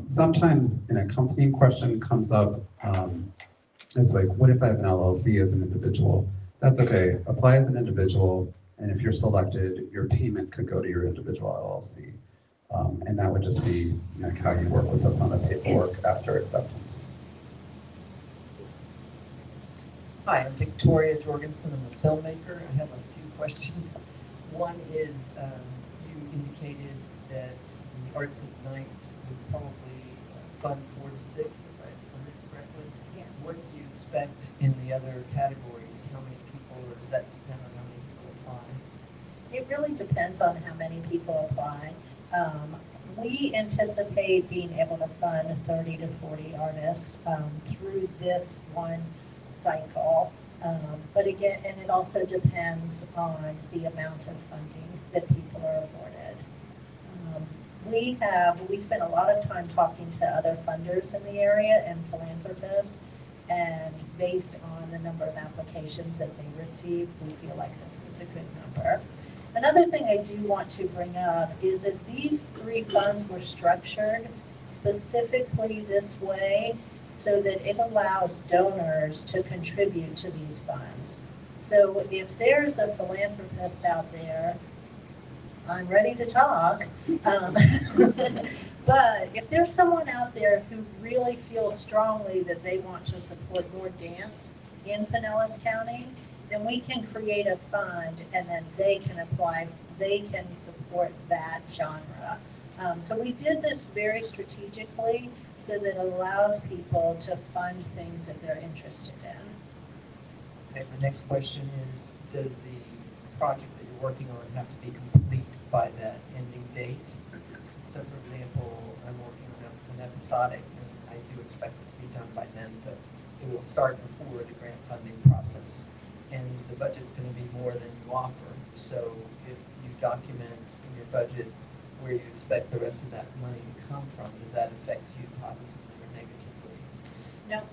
Sometimes an accompanying question comes up. It's like, what if I have an LLC as an individual? That's okay. Apply as an individual, and if you're selected, your payment could go to your individual LLC. And that would just be how you work with us on the paperwork after acceptance. Hi, I'm Victoria Jorgensen. I'm a filmmaker. I have a few questions. One is, you indicated that the Arts at Night would probably fund 4 to 6, if I heard correctly. Yes. What do you expect in the other categories? How many people, or does that depend on how many people apply? It really depends on how many people apply. We anticipate being able to fund 30 to 40 artists through this one cycle. But again, and it also depends on the amount of funding that people are awarded. We spent a lot of time talking to other funders in the area and philanthropists, and based on the number of applications that they received, we feel like this is a good number. Another thing I do want to bring up is that these 3 funds were structured specifically this way so that it allows donors to contribute to these funds. So if there's a philanthropist out there, I'm ready to talk. But if there's someone out there who really feels strongly that they want to support more dance in Pinellas County, then we can create a fund and then they can apply, they can support that genre. So we did this very strategically so that it allows people to fund things that they're interested in. Okay, my next question is, does the project that you're working on have to be complete by that ending date? So for example, I'm working on an episodic, and I do expect it to be done by then, but it will start before the grant funding process. And the budget's going to be more than you offer. So if you document in your budget where you expect the rest of that money to come from, does that affect you positively or negatively? No,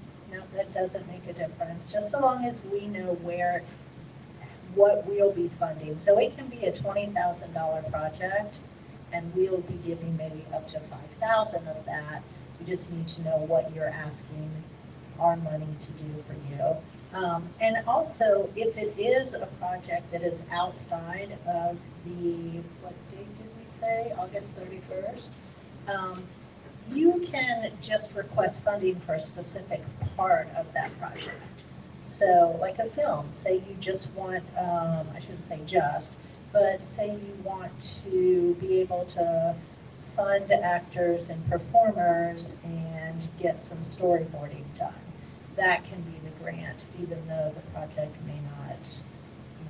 that doesn't make a difference, just so long as we know what we'll be funding. So it can be a $20,000 project, and we'll be giving maybe up to $5,000 of that. We just need to know what you're asking our money to do for you. And also, if it is a project that is outside of the, what date did we say, August 31st, you can just request funding for a specific part of that project. So like a film, say you just want, I shouldn't say just, but say you want to be able to fund actors and performers and get some storyboarding done. That can be the grant, even though the project may not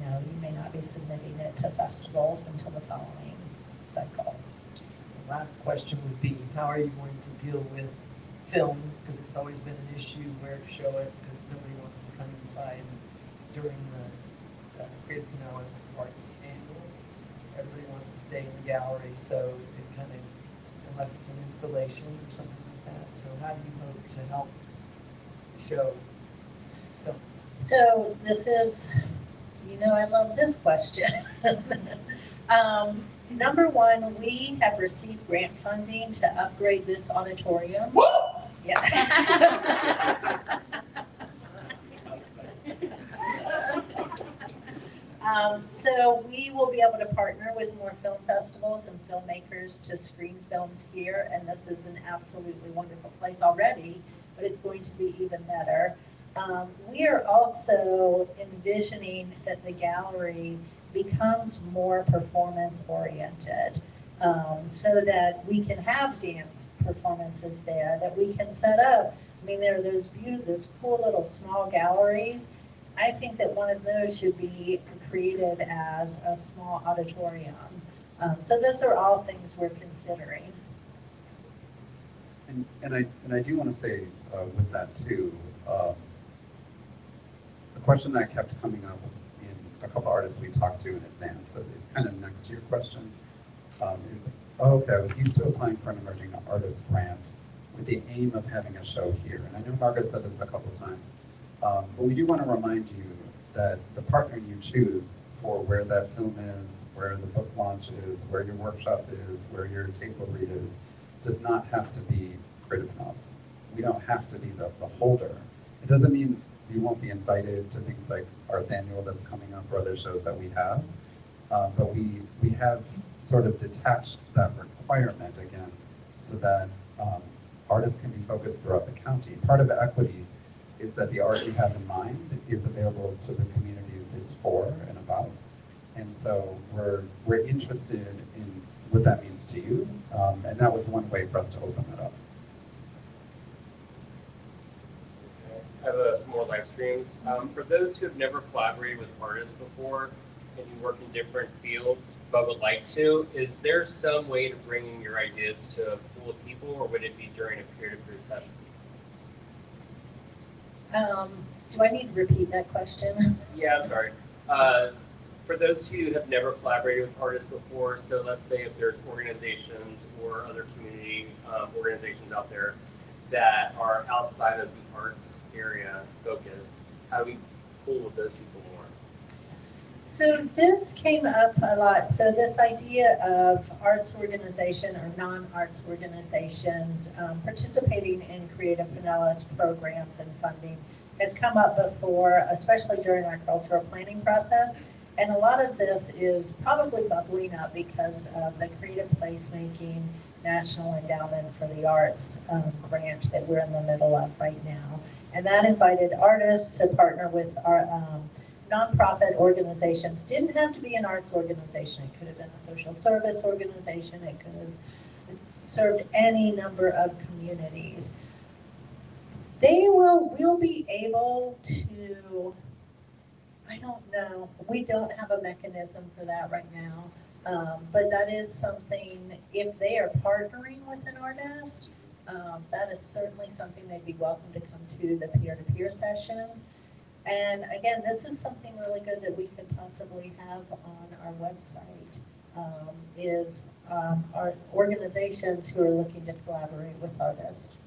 you may not be submitting it to festivals until the following cycle. The last question would be, how are you going to deal with film? Because it's always been an issue where to show it, because nobody wants to come inside during the Creative Pinellas Arts Annual. Everybody wants to stay in the gallery, so it kind of, unless it's an installation or something like that. So how do you hope to help show films? So this is, I love this question. Number one, we have received grant funding to upgrade this auditorium. Yeah. So we will be able to partner with more film festivals and filmmakers to screen films here, and this is an absolutely wonderful place already, but it's going to be even better. We are also envisioning that the gallery becomes more performance oriented, so that we can have dance performances there, that we can set up. I mean, there are those cool little small galleries. I think that one of those should be created as a small auditorium. So those are all things we're considering. And I do want to say with that too, the question that kept coming up in a couple artists we talked to in advance, so it's kind of next to your question, is, okay, I was used to applying for an emerging artist grant with the aim of having a show here. And I know Margaret said this a couple of times, but we do want to remind you that the partner you choose for where that film is, where the book launch is, where your workshop is, where your table read is, does not have to be Creative Pinellas. We don't have to be the holder. It doesn't mean you won't be invited to things like Arts Annual that's coming up or other shows that we have, but we have sort of detached that requirement again so that artists can be focused throughout the county. Part of equity is that the art you have in mind is available to the communities it's for and about. And so we're interested in what that means to you. And that was one way for us to open that up. I have some more live streams. For those who have never collaborated with artists before and you work in different fields but would like to, is there some way to bring in your ideas to a pool of people, or would it be during a peer-to-peer session? Do I need to repeat that question? Yeah, I'm sorry. For those who have never collaborated with artists before, so let's say if there's organizations or other community organizations out there that are outside of the arts area focus, how do we pull with those people more? So this came up a lot. So this idea of arts organization or non-arts organizations participating in Creative Pinellas programs and funding has come up before, especially during our cultural planning process. And a lot of this is probably bubbling up because of the Creative Placemaking National Endowment for the Arts grant that we're in the middle of right now. And that invited artists to partner with our nonprofit organizations. Didn't have to be an arts organization. It could have been a social service organization. It could have served any number of communities. We'll be able to, I don't know, we don't have a mechanism for that right now, but that is something, if they are partnering with an artist, that is certainly something they'd be welcome to come to the peer-to-peer sessions. And again, this is something really good that we could possibly have on our website, is our organizations who are looking to collaborate with artists.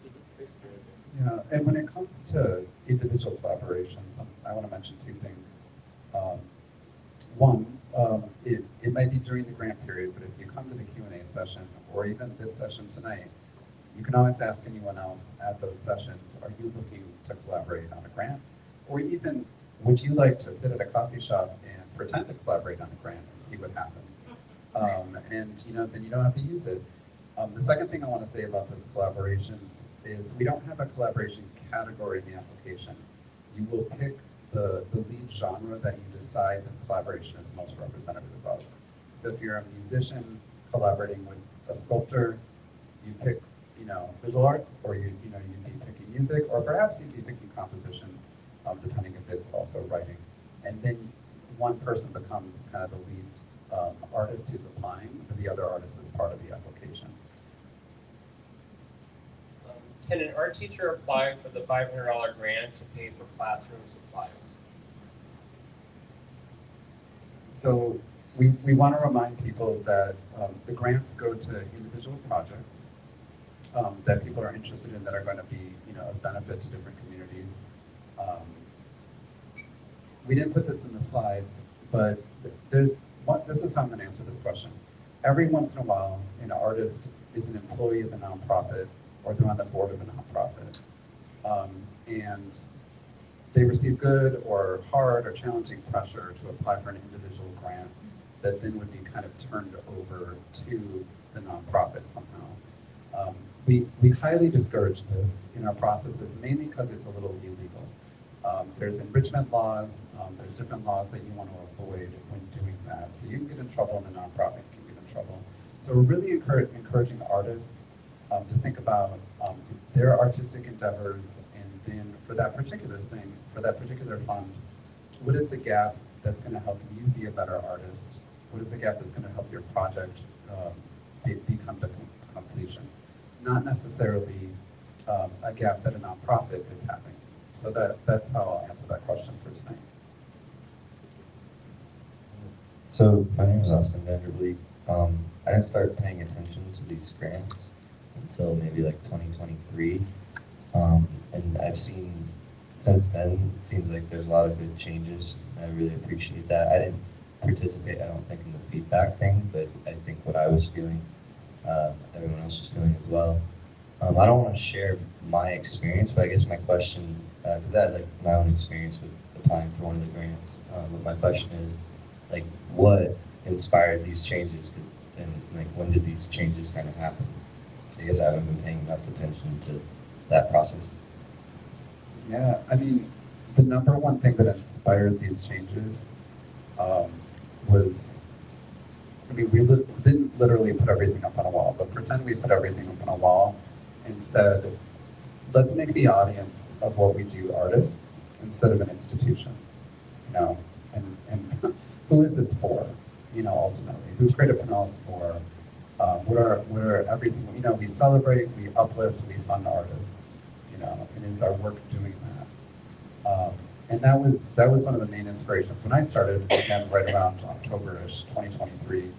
Yeah, and when it comes to individual collaborations, I want to mention two things. One, it might be during the grant period, but if you come to the Q&A session, or even this session tonight, you can always ask anyone else at those sessions, are you looking to collaborate on a grant? Or even, would you like to sit at a coffee shop and pretend to collaborate on a grant and see what happens? And then you don't have to use it. The second thing I want to say about this collaborations is we don't have a collaboration category in the application. You will pick the lead genre that you decide that collaboration is most representative of. So if you're a musician collaborating with a sculptor, you pick visual arts, or you'd be picking music, or perhaps you'd be picking composition, depending if it's also writing. And then one person becomes kind of the lead artist who's applying, but the other artist is part of the application. Can an art teacher apply for the $500 grant to pay for classroom supplies? So we want to remind people that the grants go to individual projects that people are interested in that are going to be, of benefit to different communities. We didn't put this in the slides, but this is how I'm going to answer this question. Every once in a while, an artist is an employee of a nonprofit, or they're on the board of a nonprofit, and they receive good or hard or challenging pressure to apply for an individual grant that then would be kind of turned over to the nonprofit somehow. We highly discourage this in our processes, mainly because it's a little illegal. There's enrichment laws, there's different laws that you want to avoid when doing that. So you can get in trouble and the nonprofit can get in trouble. So we're really encouraging artists to think about their artistic endeavors, and then for that particular thing, for that particular fund, what is the gap that's going to help you be a better artist? What is the gap that's going to help your project become to completion? Not necessarily a gap that a nonprofit is having. So that's how I'll answer that question for tonight. So my name is Austin Vandervliet. I didn't start paying attention to these grants until maybe like 2023. And I've seen since then, it seems like there's a lot of good changes. I really appreciate that. I didn't participate, I don't think, in the feedback thing, but I think what I was feeling, everyone else was feeling as well. I don't want to share my experience, but I guess my question, because I had like my own experience with applying for one of the grants, but my question is, like, what inspired these changes? And like, when did these changes kind of happen? I guess I haven't been paying enough attention to that process. Yeah, I mean, the number one thing that inspired these changes was, I mean, we didn't literally put everything up on a wall, but pretend we put everything up on a wall and said, let's make the audience of what we do artists instead of an institution, and who is this for, ultimately? Who's Creative Pinellas for? What are everything, we celebrate, we uplift, we fund artists, and it's our work doing that. And that was one of the main inspirations. When I started, again, right around October-ish, 2023,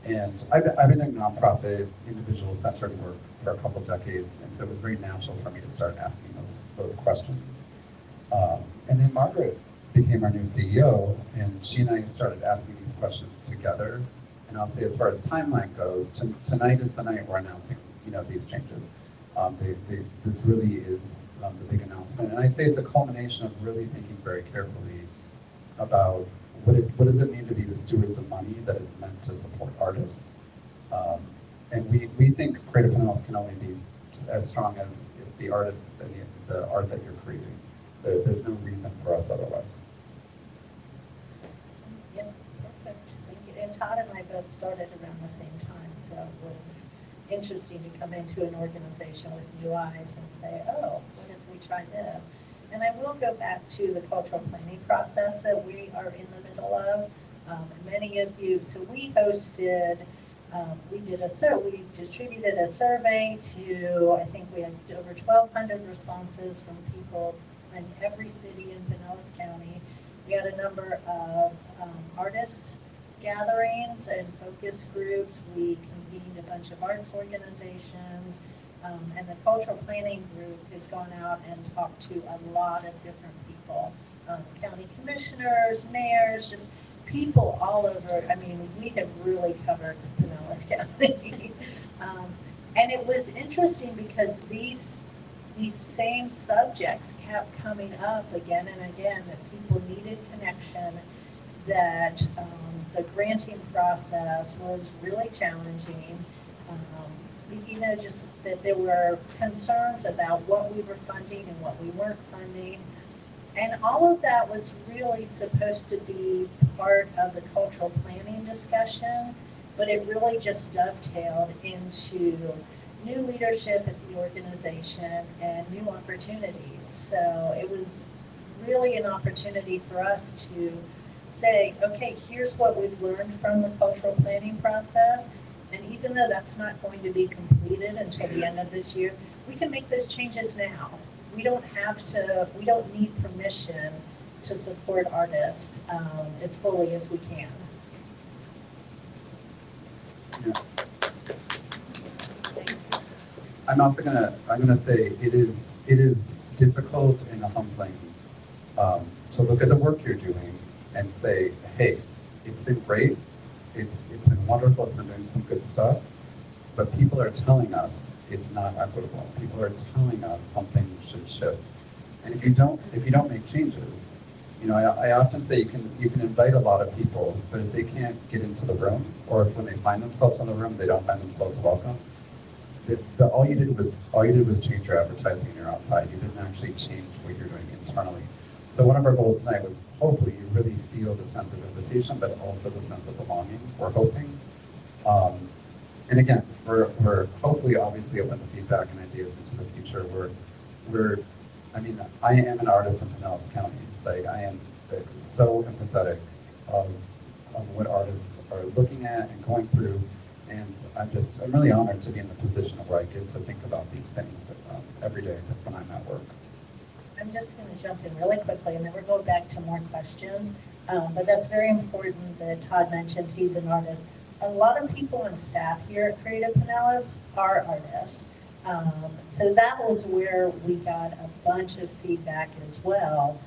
and I've been in nonprofit, individual-centered work for a couple decades, and so it was very natural for me to start asking those questions. And then Margaret became our new CEO, and she and I started asking these questions together. And I'll say, as far as timeline goes, tonight is the night we're announcing, these changes. This really is the big announcement, and I'd say it's a culmination of really thinking very carefully about what does it mean to be the stewards of money that is meant to support artists. And we think Creative Pinellas can only be as strong as the artists and the art that you're creating. There's no reason for us otherwise. Yeah, perfect. Thank you. And Todd and I both started around the same time, so it was interesting to come into an organization with new eyes and say, oh, what if we try this? And I will go back to the cultural planning process that we are in the middle of. Many of you, so we hosted, we distributed a survey to, I think we had over 1,200 responses from people in every city in Pinellas County. We had a number of artist gatherings and focus groups. We convened a bunch of arts organizations, and the cultural planning group has gone out and talked to a lot of different people, county commissioners, mayors, just people all over. I mean, we have really covered Pinellas County. And it was interesting because these same subjects kept coming up again and again, that people needed connection, that the granting process was really challenging. Just that there were concerns about what we were funding and what we weren't funding. And all of that was really supposed to be part of the cultural planning discussion, but it really just dovetailed into new leadership at the organization and new opportunities. So it was really an opportunity for us to say, okay, here's what we've learned from the cultural planning process. And even though that's not going to be completed until the end of this year, we can make those changes now. We don't need permission to support artists as fully as we can. Yeah. I'm gonna say it is difficult and humbling to look at the work you're doing and say, hey, it's been great, it's been wonderful, it's been doing some good stuff, but people are telling us it's not equitable. People are telling us something should shift. And if you don't make changes, I often say you can invite a lot of people, but if they can't get into the room, or if when they find themselves in the room, they don't find themselves welcome, all you did was change your advertising and you're outside. You didn't actually change what you're doing internally. So one of our goals tonight was hopefully you really feel the sense of invitation, but also the sense of belonging. We're hoping. And again, we're hopefully obviously open to feedback and ideas into the future. I am an artist in Pinellas County. Like, I am so empathetic of what artists are looking at and going through. And I'm really honored to be in the position where I get to think about these things every day when I'm at work. I'm just going to jump in really quickly, and then we're going back to more questions. But that's very important that Todd mentioned he's an artist. A lot of people on staff here at Creative Pinellas are artists. So that was where we got a bunch of feedback as well.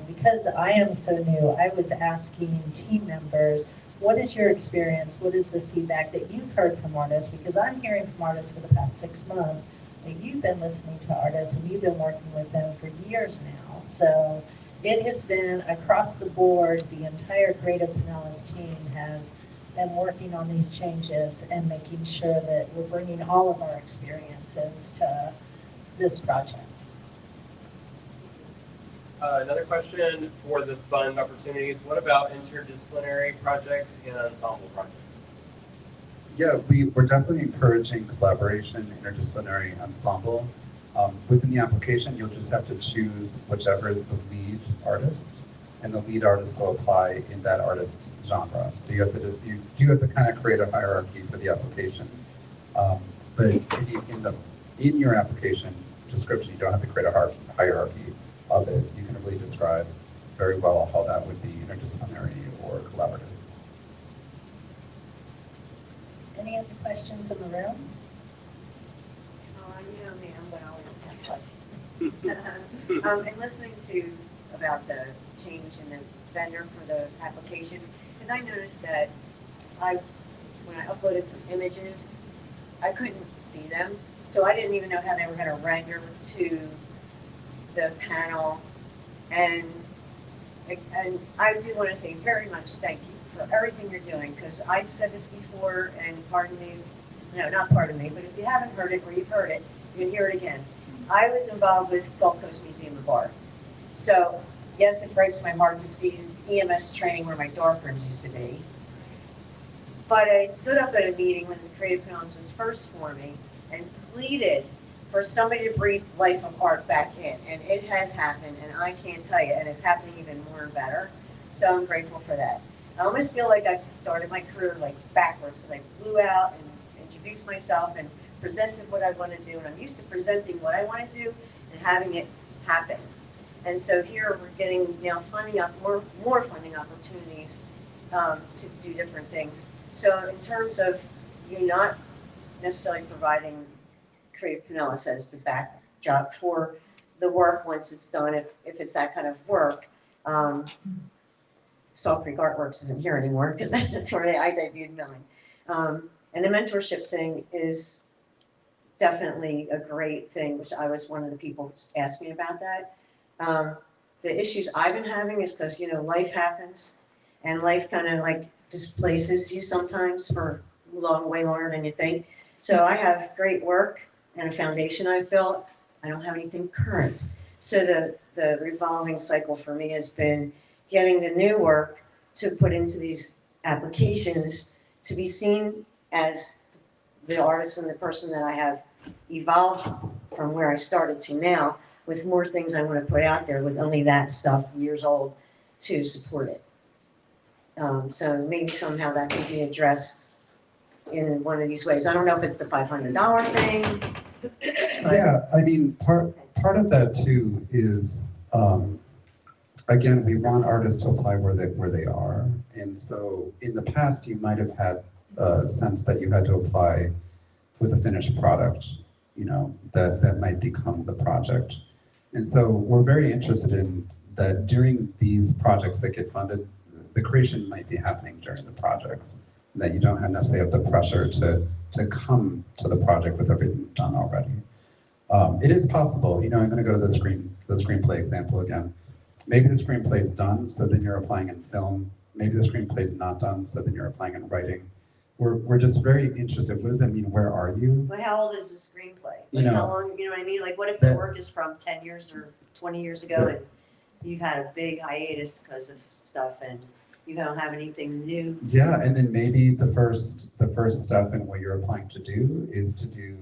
Because I am so new, I was asking team members, what is your experience? What is the feedback that you've heard from artists? Because I'm hearing from artists for the past 6 months that you've been listening to artists and you've been working with them for years now. So it has been across the board. The entire Creative Pinellas team has been working on these changes and making sure that we're bringing all of our experiences to this project. Another question for the fund opportunities. What about interdisciplinary projects and ensemble projects? Yeah, we're definitely encouraging collaboration, interdisciplinary ensemble. Within the application, you'll just have to choose whichever is the lead artist, and the lead artist will apply in that artist's genre. So you do have to kind of create a hierarchy for the application. But if you in your application description, you don't have to create a hierarchy of it. You can really describe very well how that would be interdisciplinary or collaborative. Any other questions in the room? You know me, I'm going to always have questions. And listening to about the change in the vendor for the application, because I noticed that when I uploaded some images, I couldn't see them, so I didn't even know how they were going to render to the panel, and I do want to say very much thank you for everything you're doing, because I've said this before, and pardon me, no, not pardon me, but if you haven't heard it or you've heard it, you can hear it again. I was involved with Gulf Coast Museum of Art. So yes, it breaks my heart to see EMS training where my darkrooms used to be. But I stood up at a meeting when the Creative Pinellas was first forming and pleaded for somebody to breathe life of art back in. And it has happened, and I can't tell you, and it's happening even more and better. So I'm grateful for that. I almost feel like I've started my career like backwards, because I flew out and introduced myself and presented what I want to do. And I'm used to presenting what I want to do and having it happen. And so here we're getting now more funding opportunities to do different things. So in terms of you not necessarily providing Creative Pinellas as the backdrop for the work once it's done, if it's that kind of work. Salt Creek Artworks isn't here anymore because that's where I debuted mine. And the mentorship thing is definitely a great thing, which I was one of the people who asked me about that. The issues I've been having is because, life happens and life kind of like displaces you sometimes for way longer than you think. So I have great work and a foundation I've built. I don't have anything current. So the revolving cycle for me has been getting the new work to put into these applications to be seen as the artist and the person that I have evolved from where I started to now, with more things I want to put out there with only that stuff years old to support it. So maybe somehow that could be addressed in one of these ways. I don't know if it's the $500 thing. Yeah, I mean, part of that too is, again, we want artists to apply where they are. And so in the past, you might have had a sense that you had to apply with a finished product, you know, that might become the project. And so we're very interested in that during these projects that get funded, the creation might be happening during the projects, that you don't necessarily have the pressure to come to the project with everything done already. It is possible, you know, I'm gonna go to the screenplay example again. Maybe the screenplay is done, so then you're applying in film. Maybe the screenplay is not done, so then you're applying in writing. We're just very interested. What does that mean? Where are you? But how old is the screenplay? You Like know, how long, you know what I mean? Like what if the that- work is from 10 years or 20 years ago and you've had a big hiatus because of stuff and you don't have anything new? Yeah, and then maybe the first step in what you're applying to do is to do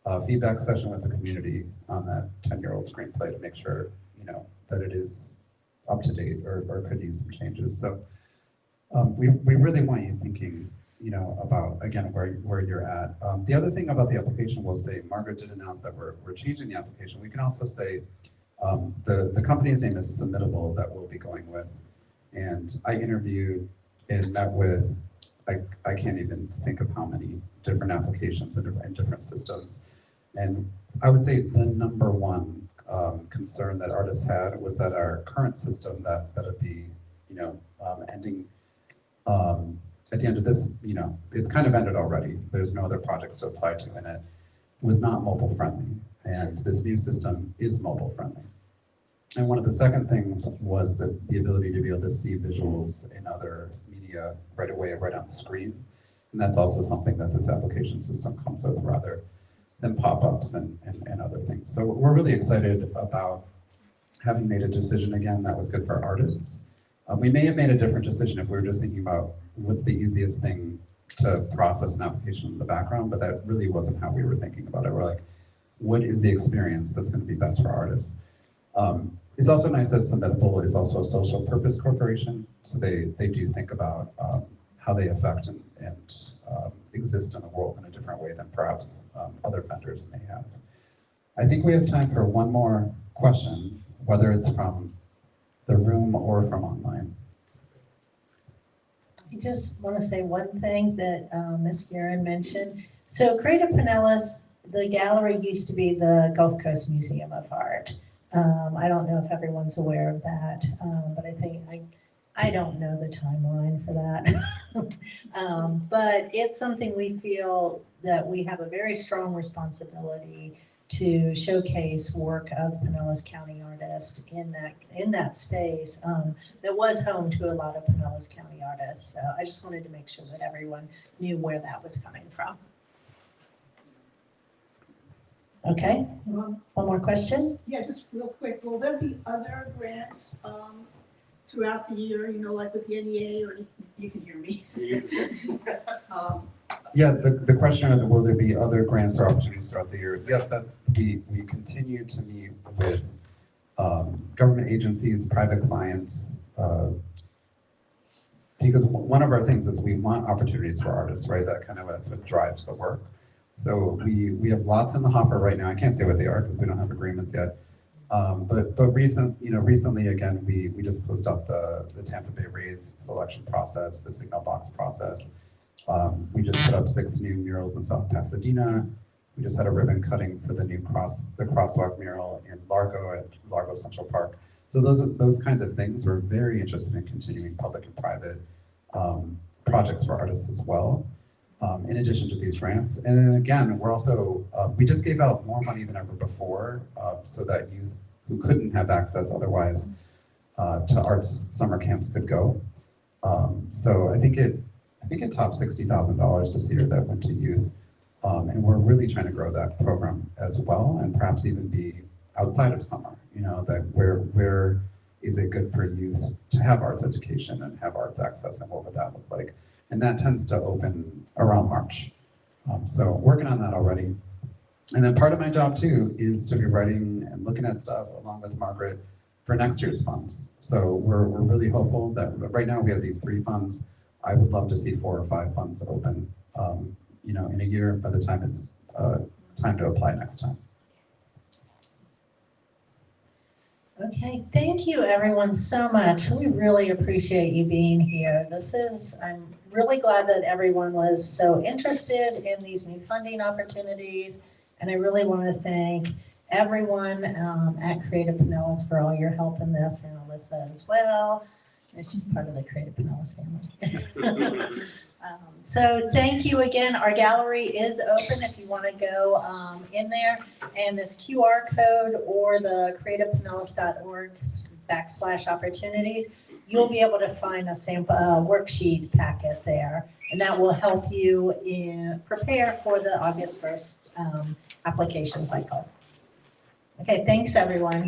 a feedback session with the community on that 10-year-old screenplay to make sure, you know, that it is up to date or could use some changes. So we really want you thinking, you know, about, again, where you're at. The other thing about the application, we'll say, Margaret did announce that we're changing the application. We can also say the company's name is Submittable that we'll be going with. And I interviewed and met with, I can't even think of how many different applications and different systems. And I would say the number one concern that artists had was that our current system that would be, you know, ending at the end of this, you know, it's kind of ended already. There's no other projects to apply to in it. Was not mobile friendly, and this new system is mobile friendly. And one of the second things was the ability to be able to see visuals in other media right away, right on screen. And that's also something that this application system comes with rather than pop-ups and other things. So we're really excited about having made a decision again that was good for artists. We may have made a different decision if we were just thinking about what's the easiest thing to process an application in the background, but that really wasn't how we were thinking about it. We're like, what is the experience that's going to be best for artists? It's also nice that Submittable is also a social purpose corporation, so they do think about how they affect and exist in the world in a different way than perhaps other vendors may have. I think we have time for one more question, whether it's from the room or from online. I just want to say one thing that Ms. Guerin mentioned. So Creative Pinellas, the gallery used to be the Gulf Coast Museum of Art. I don't know if everyone's aware of that, but I think I don't know the timeline for that. But it's something we feel that we have a very strong responsibility to showcase work of Pinellas County artists in that space that was home to a lot of Pinellas County artists. So I just wanted to make sure that everyone knew where that was coming from. Okay, one more question? Yeah, just real quick, will there be other grants throughout the year, you know, like with the NEA, or you can hear me? Yeah, the question of will there be other grants or opportunities throughout the year? Yes, that we continue to meet with government agencies, private clients, because one of our things is we want opportunities for artists, right? That's what drives the work. So we have lots in the hopper right now. I can't say what they are because we don't have agreements yet. But recently again, we just closed out the Tampa Bay Rays selection process, the signal box process. We just put up 6 new murals in South Pasadena. We just had a ribbon cutting for the new crosswalk mural in Largo at Largo Central Park. So those kinds of things. We're very interested in continuing public and private projects for artists as well. In addition to these grants. And then again, we're also, we just gave out more money than ever before so that youth who couldn't have access otherwise to arts summer camps could go. So I think it topped $60,000 this year that went to youth. And we're really trying to grow that program as well and perhaps even be outside of summer, you know, that where is it good for youth to have arts education and have arts access and what would that look like? And that tends to open around March. So working on that already. And then part of my job too is to be writing and looking at stuff along with Margaret for next year's funds. So we're really hopeful that right now we have these 3 funds. I would love to see 4 or 5 funds open, in a year by the time it's time to apply next time. Okay, thank you everyone so much. We really appreciate you being here. I'm really glad that everyone was so interested in these new funding opportunities. And I really want to thank everyone at Creative Pinellas for all your help in this, and Alyssa as well. She's part of the Creative Pinellas family. So thank you again. Our gallery is open if you want to go in there, and this QR code or the creativepinellas.org/opportunities, you'll be able to find a sample worksheet packet there, and that will help you prepare for the August 1st application cycle. Okay, thanks everyone.